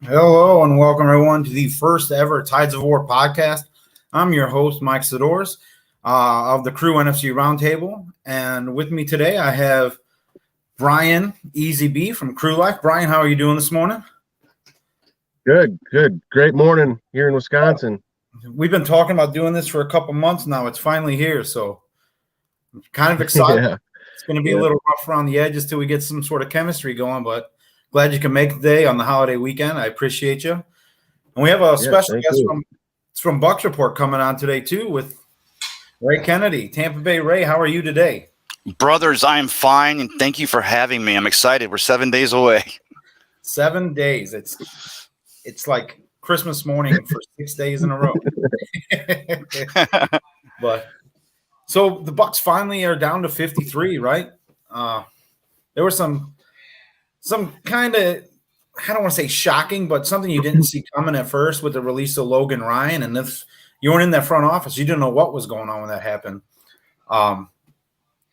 Hello and welcome everyone to the first ever Tides of War podcast. I'm your host, Mike SeDoris, of the Crew NFC Roundtable. And with me today, I have Bryan, Easy B from Crew Life. Bryan, how are you doing this morning? Good. Great morning here in Wisconsin. We've been talking about doing this for a couple months now. It's finally here, so I'm kind of excited. Yeah. It's going to be a little rough around the edges till we get some sort of chemistry going, but glad you can make the day on the holiday weekend. I appreciate you. And we have a special guest from Bucs Report coming on today, too, with Ray Kennedy. Tampa Bay Ray, how are you today? Brothers, I am fine, and thank you for having me. I'm excited. We're 7 days away. 7 days. It's like Christmas morning for 6 days in a row. But so the Bucs finally are down to 53, right? There was some kind of, I don't want to say shocking, but something you didn't see coming at first with the release of Logan Ryan. And if you weren't in that front office, you didn't know what was going on when that happened. The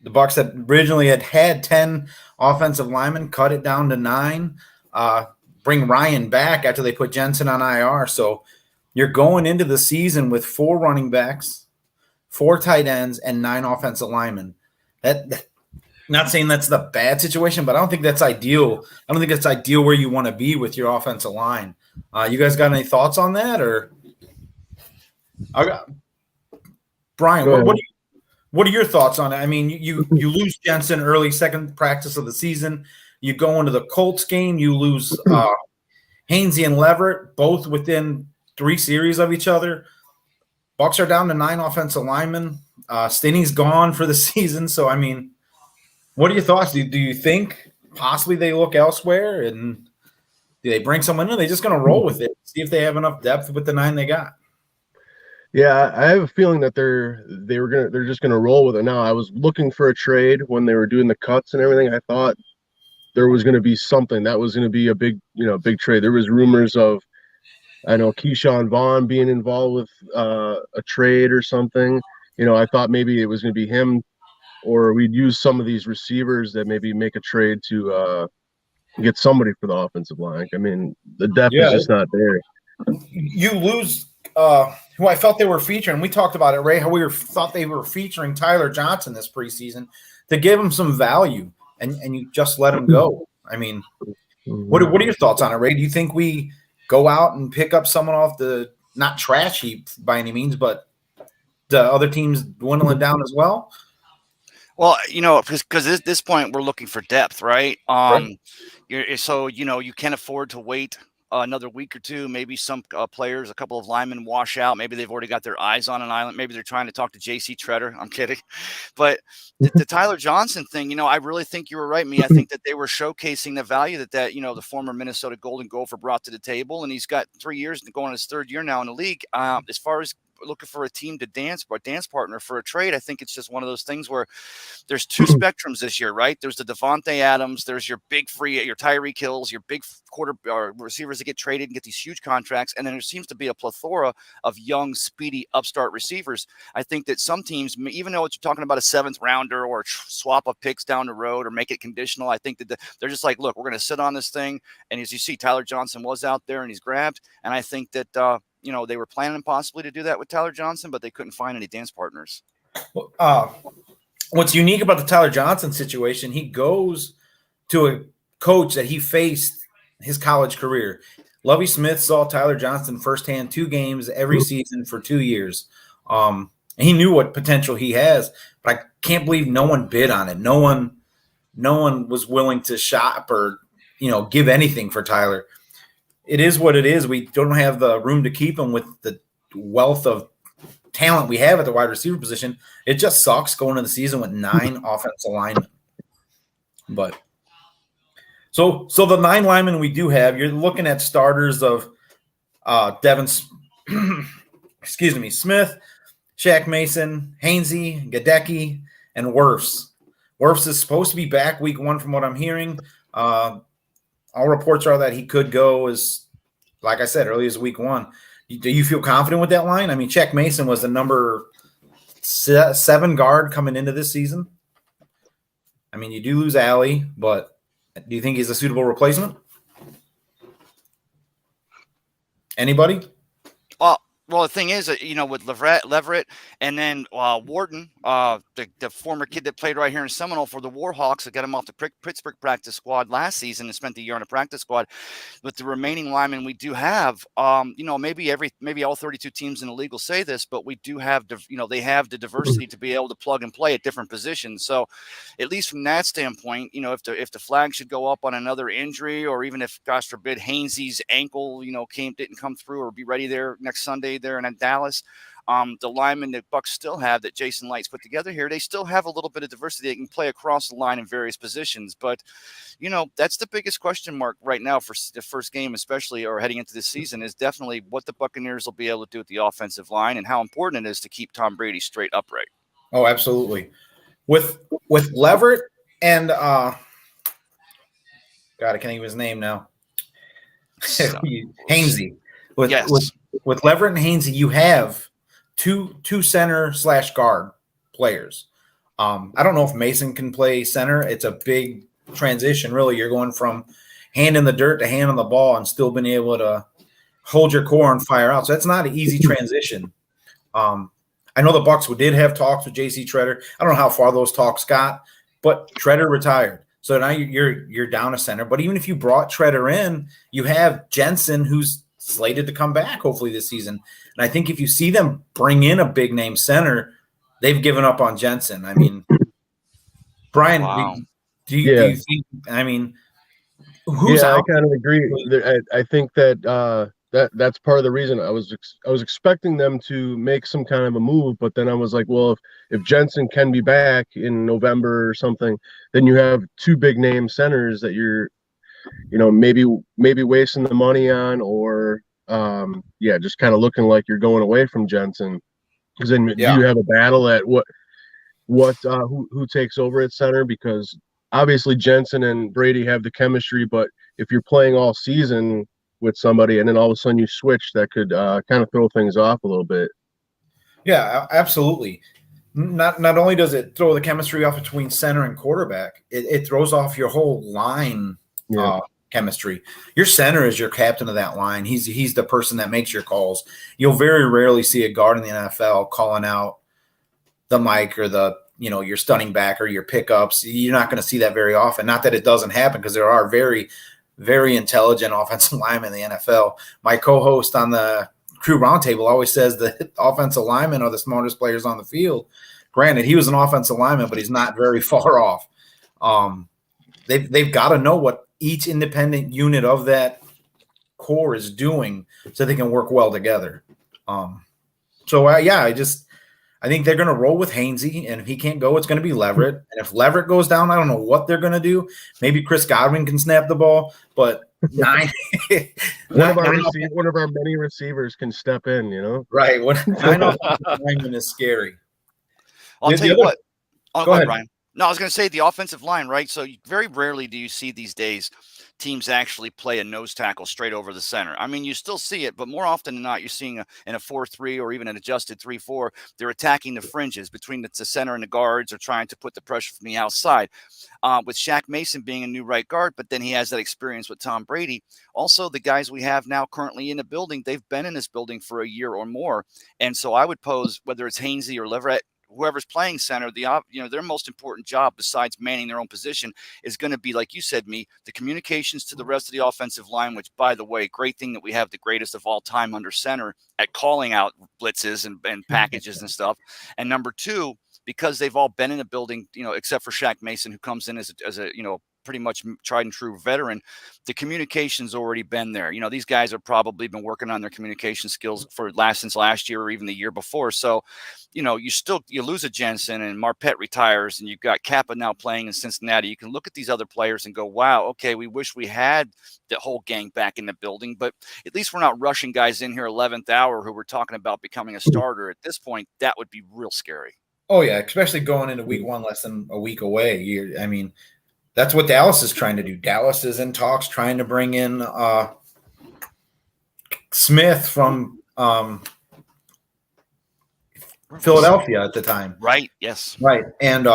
Bucs had originally had 10 offensive linemen, cut it down to 9, bring Ryan back after they put Jensen on IR. So you're going into the season with 4 running backs, 4 tight ends, and 9 offensive linemen. Not saying that's the bad situation, but I don't think that's ideal. I don't think that's ideal where you want to be with your offensive line. You guys got any thoughts on that? Or Bryan, what are your thoughts on it? I mean, you lose Jensen early, second practice of the season. You go into the Colts game, you lose Hainsey and Leverett, both within 3 series of each other. Bucs are down to 9 offensive linemen. Stinney's gone for the season. So, I mean, what are your thoughts? Do you think possibly they look elsewhere, and do they bring someone in? Or are they just going to roll with it, see if they have enough depth with the 9 they got? Yeah, I have a feeling that they're just gonna roll with it now. I was looking for a trade when they were doing the cuts and everything. I thought there was gonna be something that was gonna be a big trade. There was rumors of, I know, Keyshawn Vaughn being involved with a trade or something. I thought maybe it was gonna be him, or we'd use some of these receivers that maybe make a trade to get somebody for the offensive line. I mean, the depth is just not there. You lose who I felt they were featuring. We talked about it, Ray, how thought they were featuring Tyler Johnson this preseason to give him some value, and you just let him go. I mean, what are your thoughts on it, Ray? Do you think we go out and pick up someone off the not trash heap by any means, but the other teams dwindling down as well? Well, because at this point we're looking for depth, right? Right. So you can't afford to wait another week or two. Maybe some players, a couple of linemen wash out. Maybe they've already got their eyes on an island. Maybe they're trying to talk to J.C. Treader. I'm kidding. But the Tyler Johnson thing, I really think you were right, me. I think that they were showcasing the value that the former Minnesota Golden Gopher brought to the table. And he's got 3 years going on his 3rd year now in the league. As far as looking for a team to dance partner for a trade, I think it's just one of those things where there's 2 spectrums this year, right? There's the Devontae Adams, there's your big free, your Tyreek Hills, your big receivers that get traded and get these huge contracts, and then there seems to be a plethora of young, speedy upstart receivers. I think that some teams, even though it's talking about a 7th rounder or a swap of picks down the road or make it conditional, I think that they're just like, look, we're going to sit on this thing, and as you see, Tyler Johnson was out there and he's grabbed, and I think that they were planning possibly to do that with Tyler Johnson, but they couldn't find any dance partners. What's unique about the Tyler Johnson situation, he goes to a coach that he faced his college career. Lovie Smith saw Tyler Johnson firsthand 2 games every season for 2 years. And he knew what potential he has, but I can't believe no one bid on it. No one was willing to shop or, give anything for Tyler. It is what it is. We don't have the room to keep him with the wealth of talent we have at the wide receiver position. It just sucks going into the season with 9 offensive linemen. But so the 9 linemen we do have, you're looking at starters of Devin, Smith, Shaq Mason, Hainsey, Gadecki, and Wirfs. Wirfs is supposed to be back week 1 from what I'm hearing. All reports are that he could go as, like I said, early as week 1. Do you feel confident with that line? I mean, Shaq Mason was the number 7 guard coming into this season. I mean, you do lose Allie, but do you think he's a suitable replacement? Anybody? Well, the thing is, with Leverett, and then Wharton, the former kid that played right here in Seminole for the Warhawks, that got him off the Pittsburgh practice squad last season and spent the year on a practice squad. With the remaining linemen we do have, maybe all 32 teams in the league will say this, but we do have, they have the diversity to be able to plug and play at different positions. So, at least from that standpoint, if the flag should go up on another injury, or even if, gosh forbid, Hainsey's ankle, didn't come through or be ready there next Sunday there in Dallas, the linemen that Bucs still have, that Jason Light's put together here, they still have a little bit of diversity. They can play across the line in various positions. But, that's the biggest question mark right now for the first game, especially, or heading into this season, is definitely what the Buccaneers will be able to do with the offensive line and how important it is to keep Tom Brady straight upright. Oh, absolutely. With Leverett and God, I can't think of his name now. Hainsey. With Leverett and Hainsey, you have two center / guard players. I don't know if Mason can play center. It's a big transition, really. You're going from hand in the dirt to hand on the ball and still being able to hold your core and fire out. So that's not an easy transition. I know the Bucs did have talks with J.C. Tretter. I don't know how far those talks got, but Tretter retired. So now you're down a center. But even if you brought Tretter in, you have Jensen, who's slated to come back hopefully this season. And I think if you see them bring in a big name center, they've given up on Jensen. I mean, Bryan, wow. do you think? I mean, who's out? I kind of agree. I think that that's part of the reason I was expecting them to make some kind of a move, but then I was like, well, if Jensen can be back in November or something, then you have two big name centers that you're, maybe wasting the money on, or just kind of looking like you're going away from Jensen, because then do you have a battle at who takes over at center? Because obviously Jensen and Brady have the chemistry, but if you're playing all season with somebody and then all of a sudden you switch, that could kind of throw things off a little bit. Yeah, absolutely. Not only does it throw the chemistry off between center and quarterback, it throws off your whole line chemistry. Your center is your captain of that line. He's the person that makes your calls. You'll very rarely see a guard in the NFL calling out the mic or your stunning back or your pickups. You're not going to see that very often. Not that it doesn't happen, because there are very, very intelligent offensive linemen in the NFL. My co-host on the Crew Roundtable always says that offensive linemen are the smartest players on the field. Granted, he was an offensive lineman, but he's not very far off. They've got to know what each independent unit of that core is doing so they can work well together. I think they're going to roll with Hainsey, and if he can't go, it's going to be Leverett. And if Leverett goes down, I don't know what they're going to do. Maybe Chris Godwin can snap the ball, but one of our many receivers can step in, Right. Lineman is scary. I'll tell you what. Go ahead, Bryan. No, I was going to say the offensive line, right? So very rarely do you see these days teams actually play a nose tackle straight over the center. I mean, you still see it, but more often than not, you're seeing in a 4-3 or even an adjusted 3-4, they're attacking the fringes between the center and the guards, or trying to put the pressure from the outside. With Shaq Mason being a new right guard, but then he has that experience with Tom Brady. Also, the guys we have now currently in the building, they've been in this building for a year or more. And so I would pose, whether it's Hainsey or Leverett, whoever's playing center, their most important job besides manning their own position is going to be, like you said, the communications to the rest of the offensive line, which, by the way, great thing that we have the greatest of all time under center at calling out blitzes and packages and stuff. And number two, because they've all been in a building, except for Shaq Mason, who comes in as a pretty much tried and true veteran, the communication's already been there. These guys have probably been working on their communication skills since last year or even the year before. So, you lose a Jensen and Marpet retires, and you've got Kappa now playing in Cincinnati. You can look at these other players and go, wow, okay, we wish we had the whole gang back in the building, but at least we're not rushing guys in here 11th hour who we're talking about becoming a starter. At this point, that would be real scary. Oh yeah, especially going into week one, less than a week away. That's what Dallas is trying to do. Dallas is in talks trying to bring in Smith from Philadelphia at the time. Right. Yes. Right. And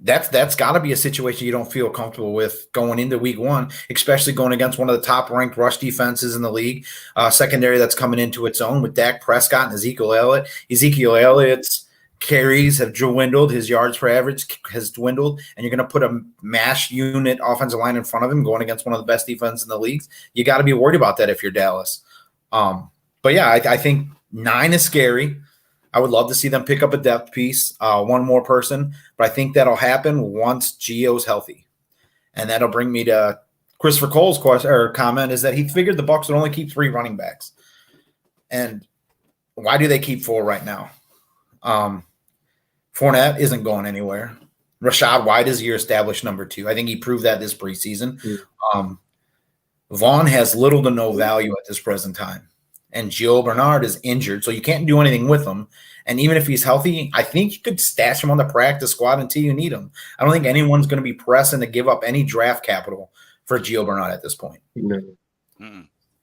that's got to be a situation you don't feel comfortable with going into week one, especially going against one of the top-ranked rush defenses in the league, secondary that's coming into its own with Dak Prescott and Ezekiel Elliott. Ezekiel Elliott's carries have dwindled. His yards per average has dwindled, and you're going to put a mash unit offensive line in front of him going against one of the best defenses in the league. You got to be worried about that if you're Dallas. But yeah, I think 9 is scary. I would love to see them pick up a depth piece, one more person, but I think that'll happen once Gio's healthy. And that'll bring me to Christopher Cole's question or comment is that he figured the Bucs would only keep 3 running backs. And why do they keep 4 right now? Fournette isn't going anywhere. Rashad White is your established number 2. I think he proved that this preseason. Vaughn has little to no value at this present time. And Gio Bernard is injured, so you can't do anything with him. And even if he's healthy, I think you could stash him on the practice squad until you need him. I don't think anyone's going to be pressing to give up any draft capital for Gio Bernard at this point. No.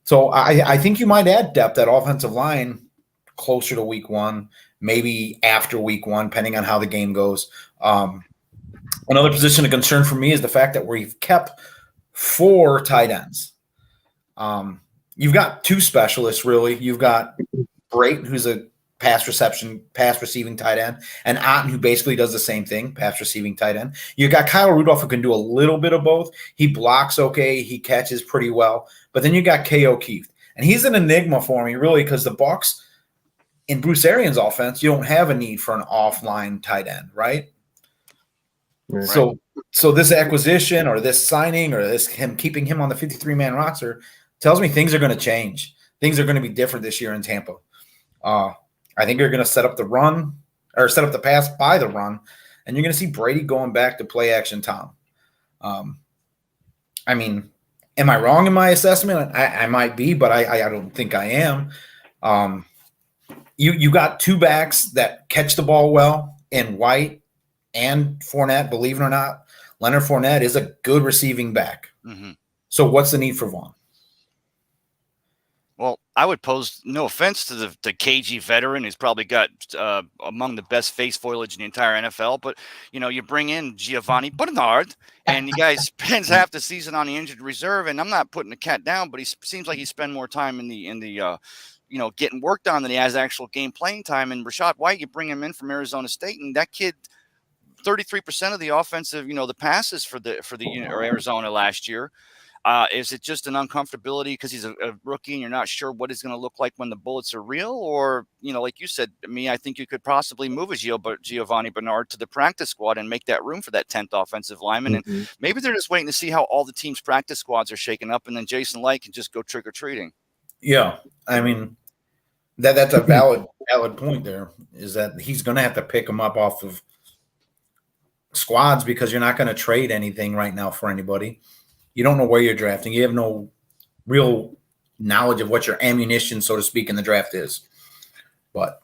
So I think you might add depth at offensive line closer to week 1, maybe after week 1, depending on how the game goes. Another position of concern for me is the fact that we've kept 4 tight ends. You've got 2 specialists, really. You've got Brayton, who's a pass receiving tight end, and Otten, who basically does the same thing, pass receiving tight end. You got Kyle Rudolph, who can do a little bit of both. He blocks okay. He catches pretty well. But then you got K. O'Keefe. And he's an enigma for me, really, because the Bucs, in Bruce Arians' offense, you don't have a need for an offline tight end, right? Right. So this acquisition or this signing or this him keeping him on the 53-man roster tells me things are going to change. Things are going to be different this year in Tampa. I think you're going to set up the run or set up the pass by the run, and you're going to see Brady going back to play action Tom. I mean, am I wrong in my assessment? I might be, but I don't think I am. You got 2 backs that catch the ball well in White and Fournette. Believe it or not, Leonard Fournette is a good receiving back. Mm-hmm. So what's the need for Vaughn? Well, I would pose no offense to the cagey veteran who's probably got among the best face foliage in the entire NFL. But, you bring in Giovanni Bernard, and you guys spends half the season on the injured reserve. And I'm not putting the cat down, but he seems like he spends more time in the getting worked on than he has actual game playing time. And Rashad White, you bring him in from Arizona State, and that kid, 33% of the offensive, the passes for the Arizona last year. Is it just an uncomfortability because he's a rookie and you're not sure what he's going to look like when the bullets are real? Or, like you said, I think you could possibly move a Giovanni Bernard to the practice squad and make that room for that 10th offensive lineman. Mm-hmm. And maybe they're just waiting to see how all the team's practice squads are shaking up, and then Jason Light can just go trick-or-treating. Yeah, I mean, that's a valid point there, is that he's going to have to pick him up off of squads because you're not going to trade anything right now for anybody. You don't know where you're drafting. You have no real knowledge of what your ammunition, so to speak, in the draft is. But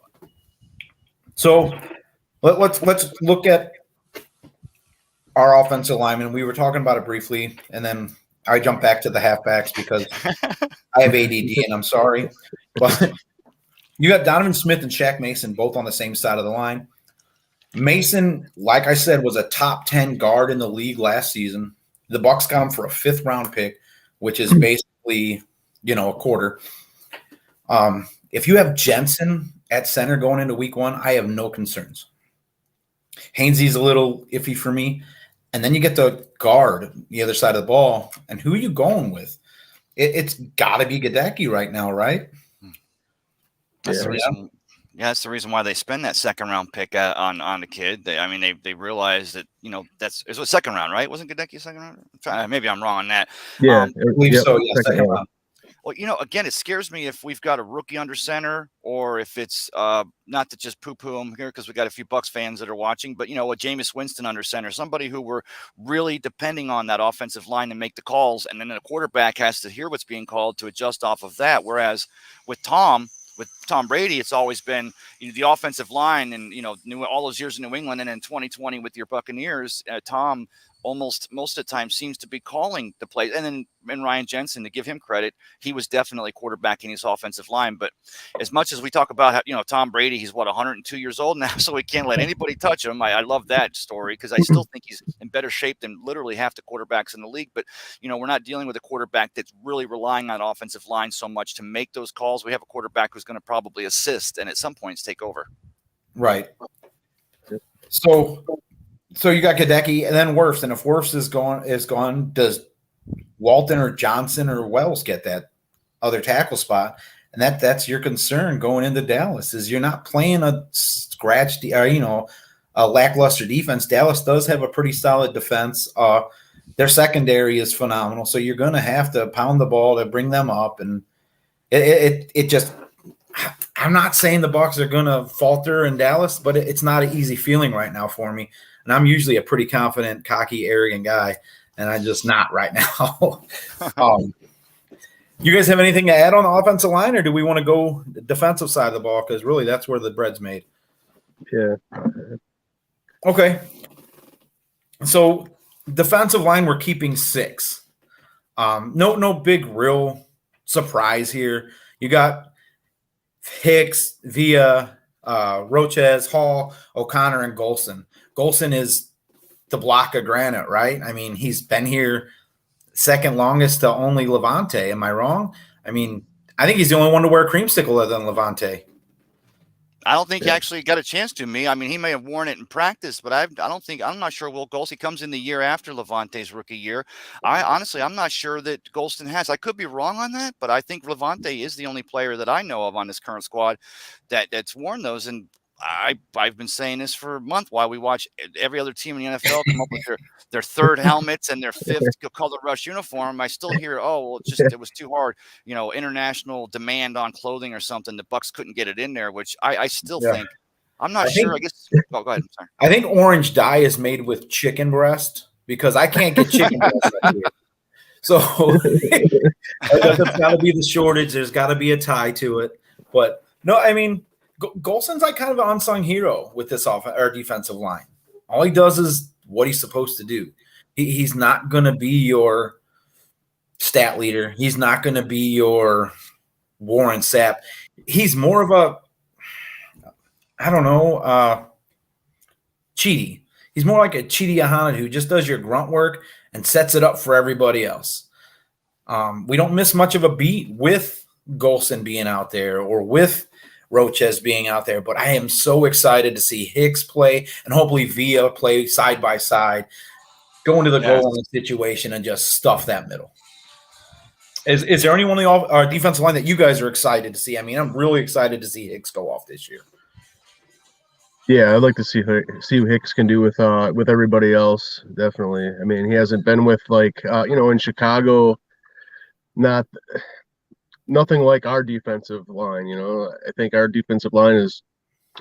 so let's look at our offensive linemen. We were talking about it briefly, and then I jumped back to the halfbacks because I have ADD, and I'm sorry. But you got Donovan Smith and Shaq Mason both on the same side of the line. Mason, like I said, was a top 10 guard in the league last season. The Bucs got him for a 5th-round pick, which is basically, a quarter. If you have Jensen at center going into week 1, I have no concerns. Hainsey's a little iffy for me. And then you get the guard, the other side of the ball. And who are you going with? It's got to be Gadecki right now, right? That's the reason. Yeah, that's the reason why they spend that 2nd-round pick on the kid. They realize that it was a 2nd round, right? Wasn't Gadecki a 2nd round? Maybe I'm wrong on that. Yeah, I believe so. Yeah, 2nd round. Well, again, it scares me if we've got a rookie under center, or if it's not to just poo-poo him here because we got a few Bucs fans that are watching, but a Jameis Winston under center, somebody who we're really depending on that offensive line to make the calls, and then the quarterback has to hear what's being called to adjust off of that. Whereas with Tom Brady, it's always been the offensive line, and all those years in New England, and in 2020 with your Buccaneers, Tom almost most of the time seems to be calling the play. And then Ryan Jensen, to give him credit, he was definitely quarterbacking his offensive line. But as much as we talk about how, Tom Brady, he's 102 years old now, so we can't let anybody touch him. I love that story because I still think he's in better shape than literally half the quarterbacks in the league. But, we're not dealing with a quarterback that's really relying on offensive line so much to make those calls. We have a quarterback who's going to probably assist and at some points take over. Right. So you got Gadecki and then Wirfs, and if Wirfs is gone, does Walton or Johnson or Wells get that other tackle spot? And that's your concern going into Dallas is you're not playing a a lackluster defense. Dallas does have a pretty solid defense. Their secondary is phenomenal, so you're going to have to pound the ball to bring them up, and it just. I'm not saying the Bucs are going to falter in Dallas, but it's not an easy feeling right now for me. And I'm usually a pretty confident, cocky, arrogant guy, and I'm just not right now. You guys have anything to add on the offensive line, or do we want to go the defensive side of the ball? Because really, that's where the bread's made. Yeah. Okay. So defensive line, we're keeping 6. No big real surprise here. You got Hicks, Villa, Roches, Hall, O'Connor, and Golson. Golson is the block of granite, right? I mean, he's been here second longest to only Levante. Am I wrong? I mean, I think he's the only one to wear a creamsicle other than Levante. I don't think he actually got a chance to. I mean, he may have worn it in practice, but I'm not sure Will Golston comes in the year after Levante's rookie year. I'm not sure that Golston has. I could be wrong on that, but I think Levante is the only player that I know of on this current squad that's worn those. And I've been saying this for a month while we watch every other team in the NFL come up with their third helmets and their fifth color rush uniform. I still hear, it was too hard, international demand on clothing or something. The Bucs couldn't get it in there, which I still think. I'm not sure. I guess. Oh, go ahead. I'm sorry. I think orange dye is made with chicken breast because I can't get chicken breast right here. So there's got to be the shortage. There's got to be a tie to it. But no, I mean. Golson's like kind of an unsung hero with this defensive line. All he does is what he's supposed to do. He's not going to be your stat leader. He's not going to be your Warren Sapp. He's more of a, Chidi. He's more like a Chidi Ahana who just does your grunt work and sets it up for everybody else. We don't miss much of a beat with Golson being out there or with Roches being out there, but I am so excited to see Hicks play and hopefully Villa play side by side, go into the goal line situation and just stuff that middle. Is there anyone on our defensive line that you guys are excited to see? I mean, I'm really excited to see Hicks go off this year. Yeah, I'd like to see what Hicks can do with everybody else. Definitely. I mean, he hasn't been with in Chicago, nothing like our defensive line. I think our defensive line is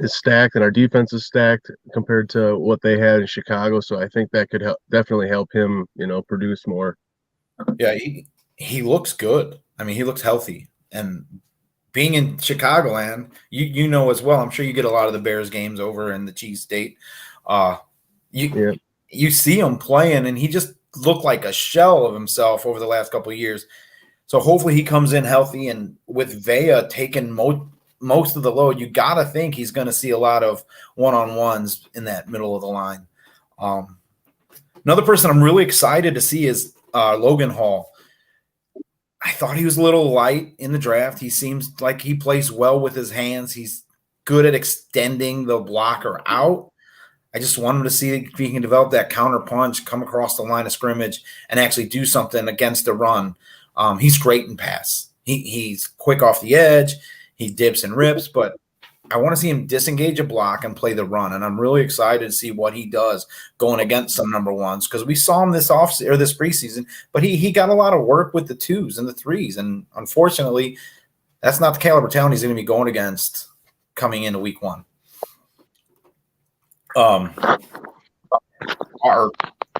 stacked and our defense is stacked compared to what they had in Chicago. So I think that could definitely help him, produce more. Yeah, he looks good. I mean, he looks healthy. And being in Chicagoland, you know as well, I'm sure you get a lot of the Bears games over in the Cheese State. You see him playing, and he just looked like a shell of himself over the last couple of years. So hopefully he comes in healthy, and with Vea taking most of the load, you got to think he's going to see a lot of one-on-ones in that middle of the line. Another person I'm really excited to see is Logan Hall. I thought he was a little light in the draft. He seems like he plays well with his hands. He's good at extending the blocker out. I just want him to see if he can develop that counter punch, come across the line of scrimmage, and actually do something against the run. He's great in pass. He's quick off the edge. He dips and rips, but I want to see him disengage a block and play the run. And I'm really excited to see what he does going against some number ones because we saw him this preseason, but he got a lot of work with the 2s and the 3s. And unfortunately, that's not the caliber talent he's going to be going against coming into week 1. Our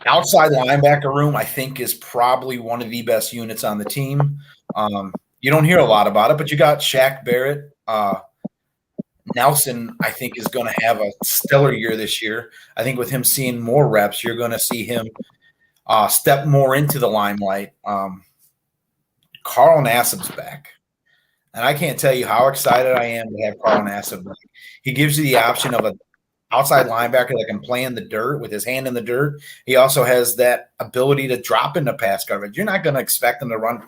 outside linebacker room, I think, is probably one of the best units on the team. You don't hear a lot about it, but you got Shaq Barrett. Nelson, I think, is going to have a stellar year this year. I think with him seeing more reps, you're going to see him step more into the limelight. Carl Nassib's back. And I can't tell you how excited I am to have Carl Nassib back. He gives you the option of an outside linebacker that can play in the dirt with his hand in the dirt. He also has that ability to drop into pass coverage. You're not going to expect him to run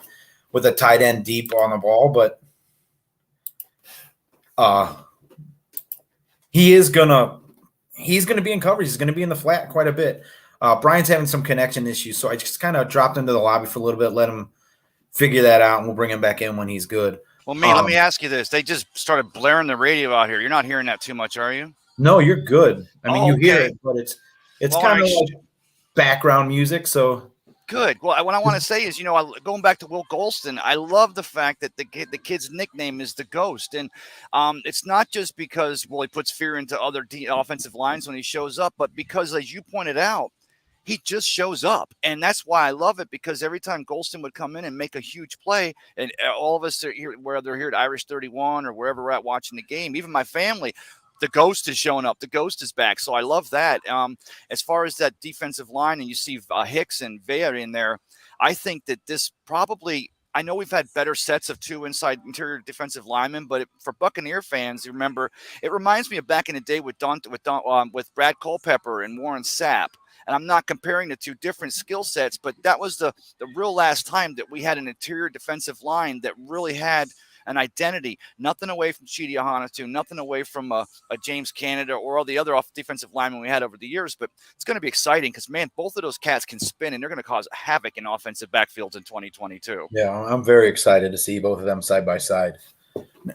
with a tight end deep on the ball, but he's gonna be in coverage. He's gonna be in the flat quite a bit. Bryan's having some connection issues, so I just kind of dropped into the lobby for a little bit, let him figure that out, and we'll bring him back in when he's good. Well, let me ask you this. They just started blaring the radio out here. You're not hearing that too much, are you? No, you're good. I mean, you hear it, but it's kind of like background music, so good. Well, what I want to say is, going back to Will Golston, I love the fact that the kid's nickname is the Ghost. And it's not just because, he puts fear into other offensive lines when he shows up, but because, as you pointed out, he just shows up. And that's why I love it, because every time Golston would come in and make a huge play, and all of us are here, whether they're here at Irish 31 or wherever we're at watching the game, even my family, the Ghost is showing up. The Ghost is back. So I love that. As far as that defensive line, and you see Hicks and Vea in there, I think that this probably – I know we've had better sets of two interior defensive linemen, but for Buccaneer fans, remember, it reminds me of back in the day with Brad Culpepper and Warren Sapp. And I'm not comparing the two different skill sets, but that was the real last time that we had an interior defensive line that really had – an identity, nothing away from Chidi Ahanotu, nothing away from a James Canada or all the other defensive linemen we had over the years. But it's going to be exciting because, man, both of those cats can spin, and they're going to cause havoc in offensive backfields in 2022. Yeah, I'm very excited to see both of them side by side.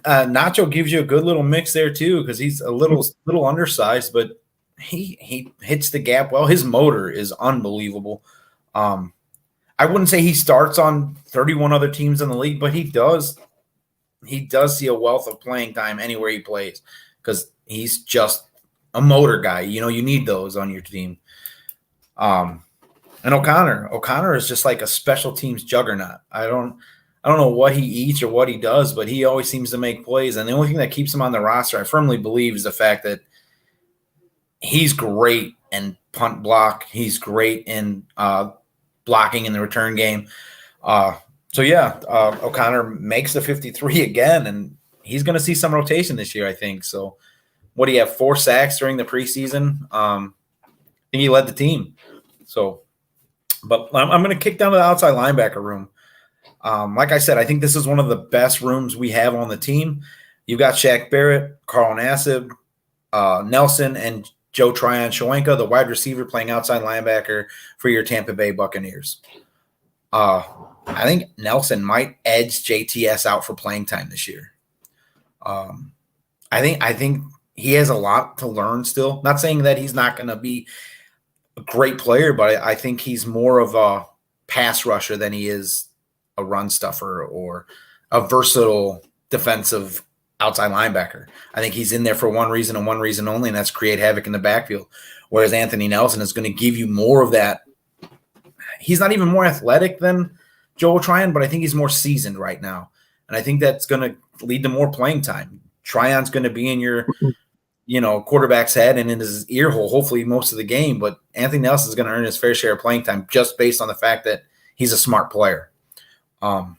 Nacho gives you a good little mix there too, because he's a little undersized, but he hits the gap well. His motor is unbelievable. I wouldn't say he starts on 31 other teams in the league, but he does. He does see a wealth of playing time anywhere he plays because he's just a motor guy. You need those on your team. And O'Connor is just like a special teams juggernaut. I don't know what he eats or what he does, but he always seems to make plays. And the only thing that keeps him on the roster, I firmly believe, is the fact that he's great in punt block. He's great in blocking in the return game. O'Connor makes the 53 again, and he's going to see some rotation this year, I think. So what do you have, 4 sacks during the preseason? I think he led the team. So, but I'm going to kick down to the outside linebacker room. Like I said, I think this is one of the best rooms we have on the team. You've got Shaq Barrett, Carl Nassib, Nelson, and Joe Tryon-Shoyinka, the wide receiver playing outside linebacker for your Tampa Bay Buccaneers. I think Nelson might edge JTS out for playing time this year. I think he has a lot to learn still. Not saying that he's not going to be a great player, but I think he's more of a pass rusher than he is a run stuffer or a versatile defensive outside linebacker. I think he's in there for one reason and one reason only, and that's create havoc in the backfield. Whereas Anthony Nelson is going to give you more of that. He's not even more athletic than Joel Tryon, but I think he's more seasoned right now. And I think that's going to lead to more playing time. Tryon's going to be in your, quarterback's head and in his ear hole, hopefully most of the game. But Anthony Nelson is going to earn his fair share of playing time just based on the fact that he's a smart player. Who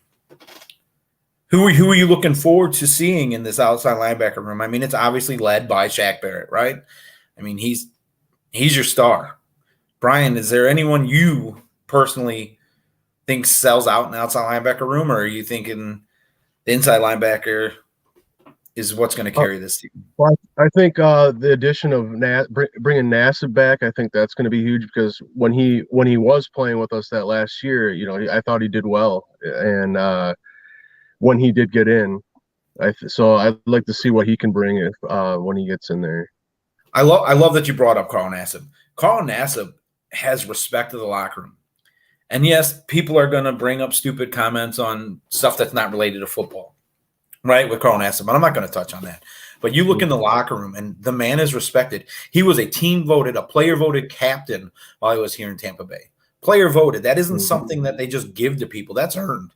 are you looking forward to seeing in this outside linebacker room? I mean, it's obviously led by Shaq Barrett, right? I mean, he's your star. Bryan, is there anyone you personally think sells out in the outside linebacker room, or are you thinking the inside linebacker is what's going to carry this team? Well, I think the addition of bringing Nassib back, I think that's going to be huge because when he was playing with us that last year, I thought he did well, and when he did get in, so I'd like to see what he can bring when he gets in there. I love that you brought up Carl Nassib. Carl Nassib has respect to the locker room. And yes, people are going to bring up stupid comments on stuff that's not related to football, right, with Carl Nassib. But I'm not going to touch on that. But you look in the locker room, and the man is respected. He was a player-voted captain while he was here in Tampa Bay. Player-voted. That isn't something that they just give to people. That's earned.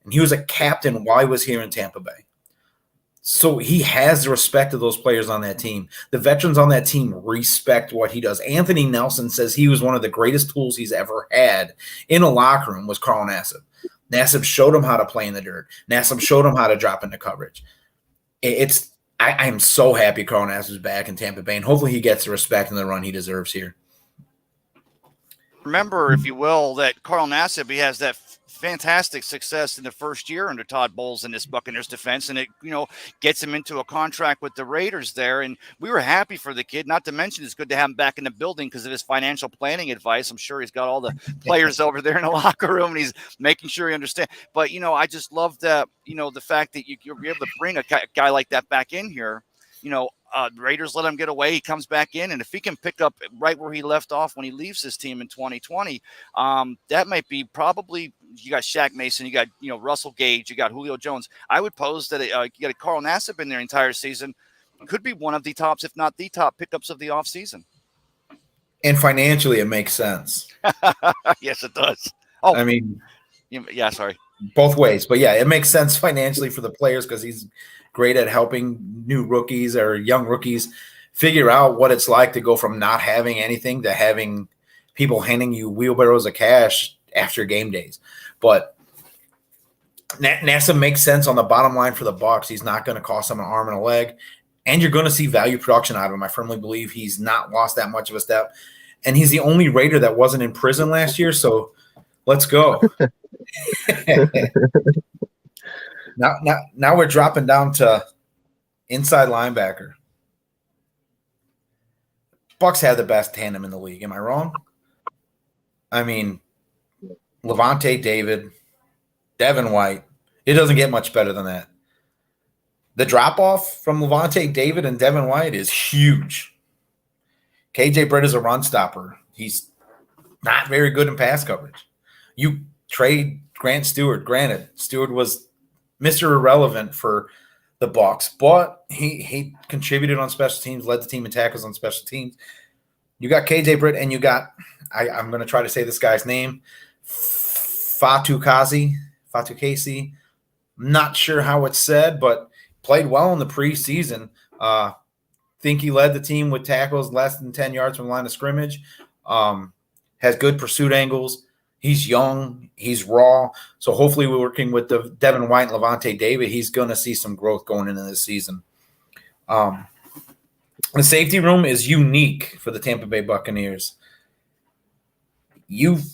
And he was a captain while he was here in Tampa Bay. So he has the respect of those players on that team. The veterans on that team respect what he does. Anthony Nelson says he was one of the greatest tools he's ever had in a locker room was Carl Nassib. Nassib showed him how to play in the dirt. Nassib showed him how to drop into coverage. I am so happy Carl Nassib's back in Tampa Bay, and hopefully he gets the respect and the run he deserves here. Remember, if you will, that Carl Nassib, he has that fantastic success in the first year under Todd Bowles in this Buccaneers defense, and it gets him into a contract with the Raiders there, and we were happy for the kid. Not to mention it's good to have him back in the building because of his financial planning advice. I'm sure he's got all the players over there in the locker room and he's making sure he understands. But I just love that the fact that you're able to bring a guy like that back in here. Raiders let him get away. He comes back in, and if he can pick up right where he left off when he leaves this team in 2020, that might be probably. You got Shaq Mason, you got Russell Gage, you got Julio Jones. I would pose that you got a Carl Nassib in their entire season. Could be one of the tops, if not the top pickups of the offseason. And financially, it makes sense. Yes, it does. Oh, I mean, yeah, sorry. Both ways, but yeah, it makes sense financially for the players because he's great at helping new rookies or young rookies figure out what it's like to go from not having anything to having people handing you wheelbarrows of cash after game days. But Nassib makes sense on the bottom line for the Bucs. He's not going to cost them an arm and a leg, and you're going to see value production out of him. I firmly believe he's not lost that much of a step, and he's the only Raider that wasn't in prison last year. So let's go. Now we're dropping down to inside linebacker. Bucs have the best tandem in the league. Am I wrong? I mean, Levante David, Devin White. It doesn't get much better than that. The drop-off from Levante David and Devin White is huge. KJ Britt is a run stopper. He's not very good in pass coverage. You trade Grant Stewart. Granted, Stewart was Mr. Irrelevant for the Bucs, but he contributed on special teams, led the team in tackles on special teams. You got KJ Britt, and you got I'm going to try to say this guy's name, Fatukasi. Not sure how it's said, but played well in the preseason. Think he led the team with tackles less than 10 yards from the line of scrimmage. Has good pursuit angles. He's young. He's raw. So hopefully we're working with the Devin White and Levante David. He's going to see some growth going into this season. The safety room is unique for the Tampa Bay Buccaneers. You've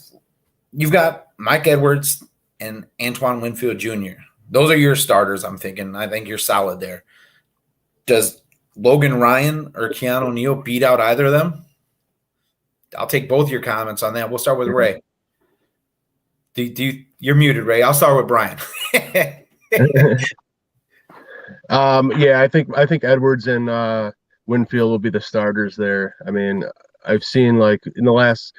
got Mike Edwards and Antoine Winfield Jr. Those are your starters, I'm thinking. I think you're solid there. Does Logan Ryan or Keanu Neal beat out either of them? I'll take both your comments on that. We'll start with Ray. You're muted, Ray. I'll start with Bryan. Yeah, I think Edwards and Winfield will be the starters there. I mean, I've seen like in the last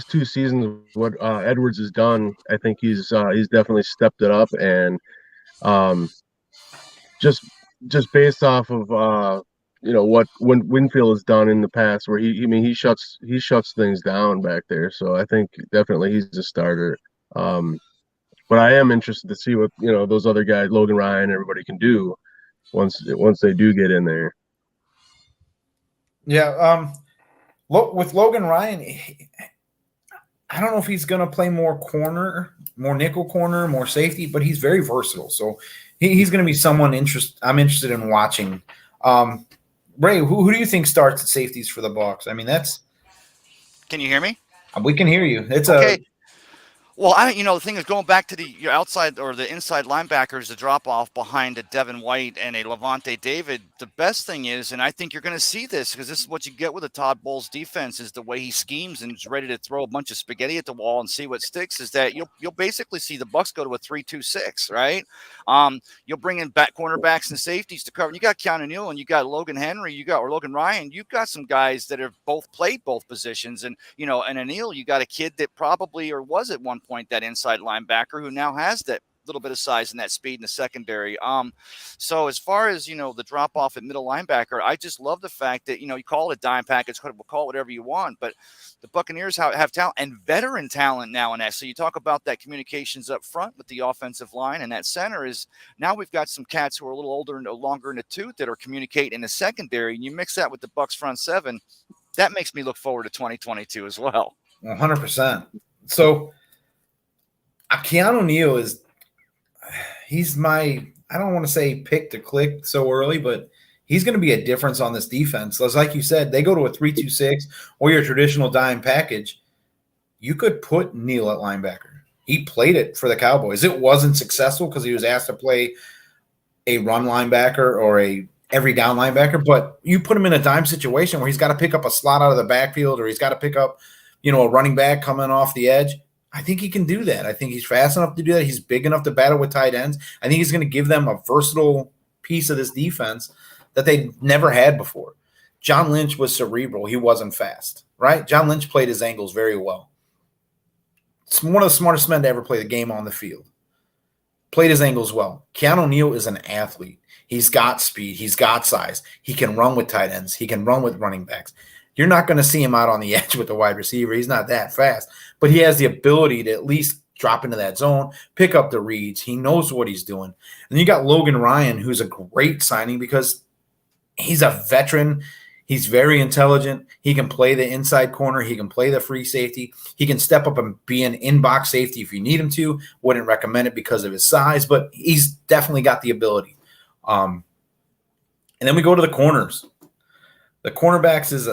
two seasons what Edwards has done. I think he's definitely stepped it up, and just based off of what Winfield has done in the past, where he shuts things down back there. So I think definitely he's a starter. But I am interested to see what those other guys, Logan Ryan, everybody can do once they do get in there. Yeah. With Logan Ryan, I don't know if he's going to play more corner, more nickel corner, more safety, but he's very versatile. So he's going to be someone I'm interested in watching. Ray, who do you think starts at safeties for the Bucs? I mean, Can you hear me? We can hear you. It's okay. Well, the thing is, going back to your outside or the inside linebackers, the drop off behind a Devin White and a Levante David. The best thing is, and I think you're going to see this because this is what you get with a Todd Bowles defense, is the way he schemes and is ready to throw a bunch of spaghetti at the wall and see what sticks. Is that you'll basically see the Bucs go to a 3-2-6, right? You'll bring in back cornerbacks and safeties to cover. You got Keanu Neal and you got Logan Henry, or Logan Ryan. You've got some guys that have both played both positions, and and Neal, you got a kid that probably or was at one point that inside linebacker who now has little bit of size and that speed in the secondary. So as far as, the drop off at middle linebacker, I just love the fact that, you call it a dime package, we'll call it whatever you want, but the Buccaneers have talent and veteran talent now in that. So you talk about that communications up front with the offensive line, and that center is now we've got some cats who are a little older and longer in the tooth that are communicating in the secondary. And you mix that with the Bucs front seven, that makes me look forward to 2022 as well. 100%. So Keanu Neal he's my, I don't want to say pick to click so early, but he's going to be a difference on this defense. Like you said, they go to a 3-2-6 or your traditional dime package. You could put Neal at linebacker. He played it for the Cowboys. It wasn't successful because he was asked to play a run linebacker or a every down linebacker, but you put him in a dime situation where he's got to pick up a slot out of the backfield or he's got to pick up, a running back coming off the edge. I think he can do that. I think he's fast enough to do that. He's big enough to battle with tight ends. I think he's going to give them a versatile piece of this defense that they never had before. John Lynch was cerebral. He wasn't fast, right? John Lynch played his angles very well. It's one of the smartest men to ever play the game on the field. Played his angles well. Keanu Neal is an athlete. He's got speed. He's got size. He can run with tight ends. He can run with running backs. You're not going to see him out on the edge with the wide receiver. He's not that fast, but he has the ability to at least drop into that zone, pick up the reads. He knows what he's doing. And you got Logan Ryan, who's a great signing because he's a veteran. He's very intelligent. He can play the inside corner. He can play the free safety. He can step up and be an in-box safety if you need him to. Wouldn't recommend it because of his size, but he's definitely got the ability. And then we go to the corners. The cornerbacks is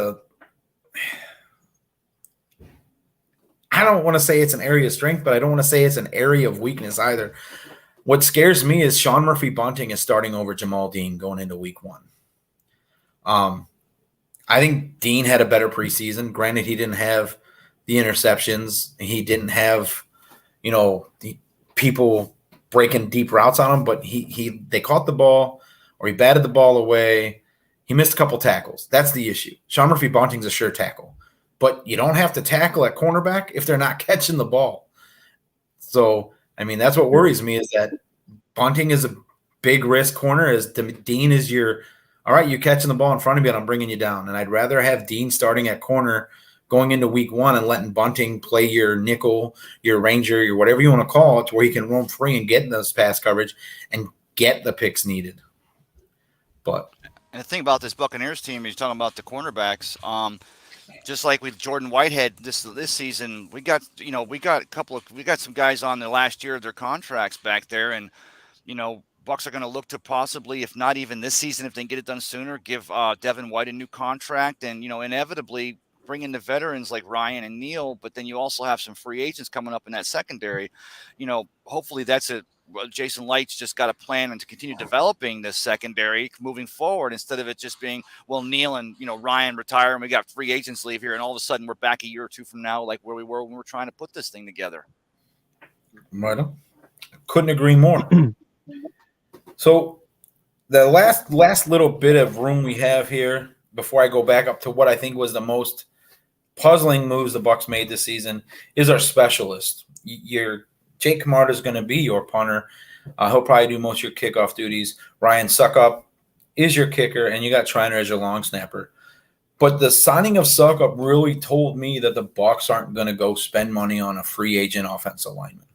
I don't want to say it's an area of strength, but I don't want to say it's an area of weakness either. What scares me is Sean Murphy-Bunting is starting over Jamal Dean going into week 1. I think Dean had a better preseason. Granted, he didn't have the interceptions. He didn't have, the people breaking deep routes on him, but they caught the ball or he batted the ball away. He missed a couple tackles. That's the issue. Sean Murphy-Bunting's a sure tackle. But you don't have to tackle at cornerback if they're not catching the ball. So, that's what worries me is that Bunting is a big risk corner as Dean is all right, you're catching the ball in front of you and I'm bringing you down. And I'd rather have Dean starting at corner going into week 1 and letting Bunting play your nickel, your ranger, your whatever you want to call it, to where he can roam free and get in those pass coverage and get the picks needed. And the thing about this Buccaneers team, you're talking about the cornerbacks, just like with Jordan Whitehead this season, we got some guys on the last year of their contracts back there, and Bucs are going to look to possibly, if not even this season, if they can get it done sooner, give Devin White a new contract, and inevitably bring in the veterans like Ryan and Neal. But then you also have some free agents coming up in that secondary. Hopefully that's Jason Light's just got a plan and to continue developing this secondary moving forward instead of it just being, Neal and, Ryan retire and we got free agents leave here and all of a sudden we're back a year or two from now like where we were when we were trying to put this thing together. Right. Couldn't agree more. So the last little bit of room we have here before I go back up to what I think was the most puzzling moves the Bucs made this season is our specialist. Jake Camarda is going to be your punter. He'll probably do most of your kickoff duties. Ryan Suckup is your kicker, and you got Triner as your long snapper. But the signing of Suckup really told me that the Bucs aren't going to go spend money on a free agent offensive lineman.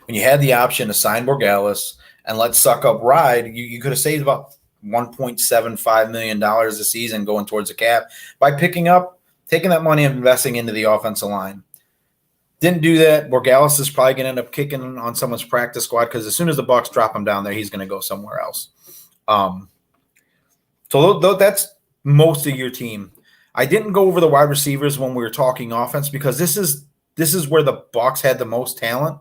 When you had the option to sign Borgalis and let Suckup ride, you could have saved about $1.75 million a season going towards the cap by taking that money and investing into the offensive line. Didn't do that. Borgalis is probably going to end up kicking on someone's practice squad because as soon as the Bucs drop him down there, he's going to go somewhere else. So that's most of your team. I didn't go over the wide receivers when we were talking offense because this is where the Bucs had the most talent.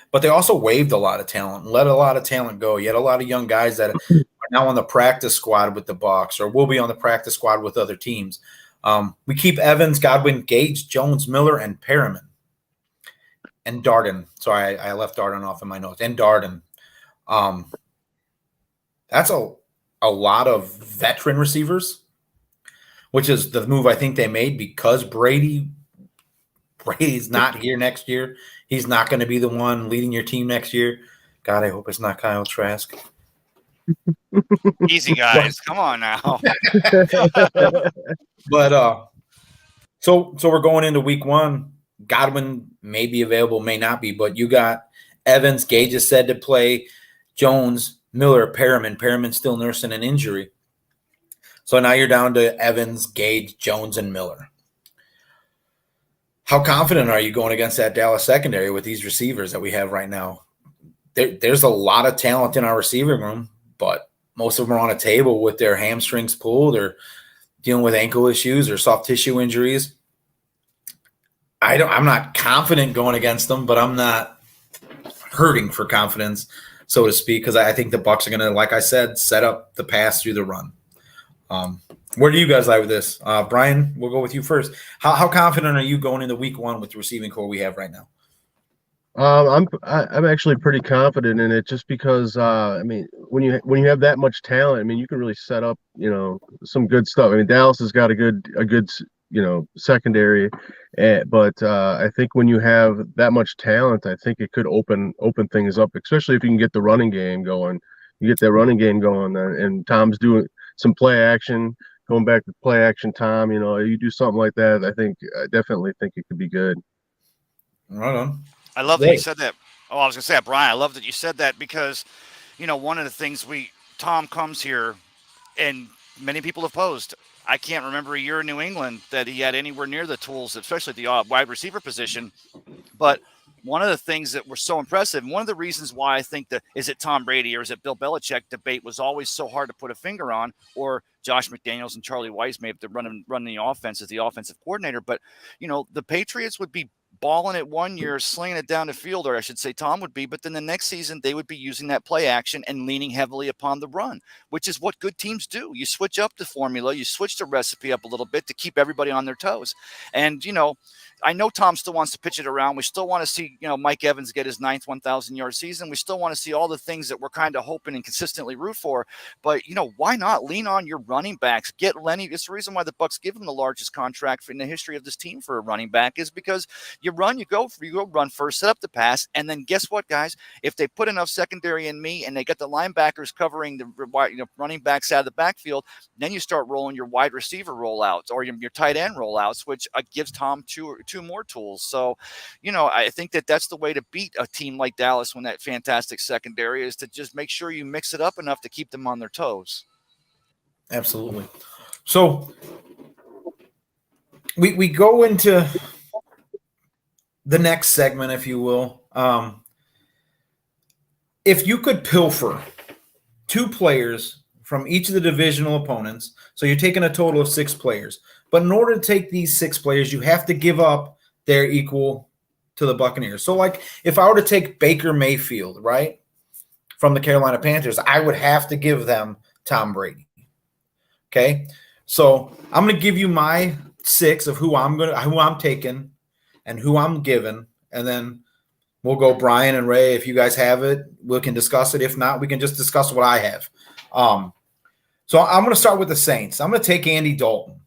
But they also waived a lot of talent and let a lot of talent go. You had a lot of young guys that are now on the practice squad with the Bucs or will be on the practice squad with other teams. We keep Evans, Godwin, Gage, Jones, Miller, and Perriman. And Darden. Sorry, I left Darden off in my notes. And Darden. That's a lot of veteran receivers, which is the move I think they made because Brady Brady's not here next year. He's not going to be the one leading your team next year. God, I hope it's not Kyle Trask. Easy, guys. Come on now. But so we're going into week 1. Godwin may be available, may not be, but you got Evans, Gage is said to play, Jones, Miller, Perriman. Perriman's still nursing an injury. So now you're down to Evans, Gage, Jones, and Miller. How confident are you going against that Dallas secondary with these receivers that we have right now? There's a lot of talent in our receiving room, but most of them are on a table with their hamstrings pulled or dealing with ankle issues or soft tissue injuries. I'm not confident going against them, but I'm not hurting for confidence, so to speak, because I think the Bucs are going to, like I said, set up the pass through the run. Where do you guys lie with this? Bryan, we'll go with you first. How confident are you going into week 1 with the receiving core we have right now? I'm actually pretty confident in it, just because I mean, when you have that much talent, I mean, you can really set up, some good stuff. I mean, Dallas has got a good secondary, but I think when you have that much talent, I think it could open things up, especially if you can get the running game going. You get that running game going, and Tom's doing some play action, going back to play action. Tom, you do something like that, I definitely think it could be good. Right on. I love that you said that. Oh, I was going to say that, Bryan. I love that you said that because, one of the things Tom comes here, and many people have posed. I can't remember a year in New England that he had anywhere near the tools, especially at the wide receiver position. But one of the things that were so impressive, and one of the reasons why I think that is it Tom Brady or is it Bill Belichick debate was always so hard to put a finger on, or Josh McDaniels and Charlie Weiss may have to run the offense as the offensive coordinator. But, the Patriots would be balling it one year, slinging it down the field, or I should say Tom would be, but then the next season they would be using that play action and leaning heavily upon the run, which is what good teams do. You switch up the formula, you switch the recipe up a little bit to keep everybody on their toes. And, I know Tom still wants to pitch it around. We still want to see, Mike Evans get his 9th 1,000-yard season. We still want to see all the things that we're kind of hoping and consistently root for. But, why not lean on your running backs? Get Lenny. It's the reason why the Bucs give him the largest contract in the history of this team for a running back, is because you go run first, set up the pass, and then guess what, guys? If they put enough secondary in me and they get the linebackers covering the running backs out of the backfield, then you start rolling your wide receiver rollouts or your tight end rollouts, which gives Tom two more tools. So, I think that's the way to beat a team like Dallas when that fantastic secondary is to just make sure you mix it up enough to keep them on their toes. Absolutely. So we go into the next segment, if you will. If you could pilfer 2 players from each of the divisional opponents, so you're taking a total of 6 players, but in order to take these 6 players, you have to give up their equal to the Buccaneers. So, like, if I were to take Baker Mayfield, right, from the Carolina Panthers, I would have to give them Tom Brady. Okay? So I'm going to give you my 6 of who I'm taking and who I'm giving, and then we'll go Bryan and Ray. If you guys have it, we can discuss it. If not, we can just discuss what I have. So I'm going to start with the Saints. I'm going to take Andy Dalton.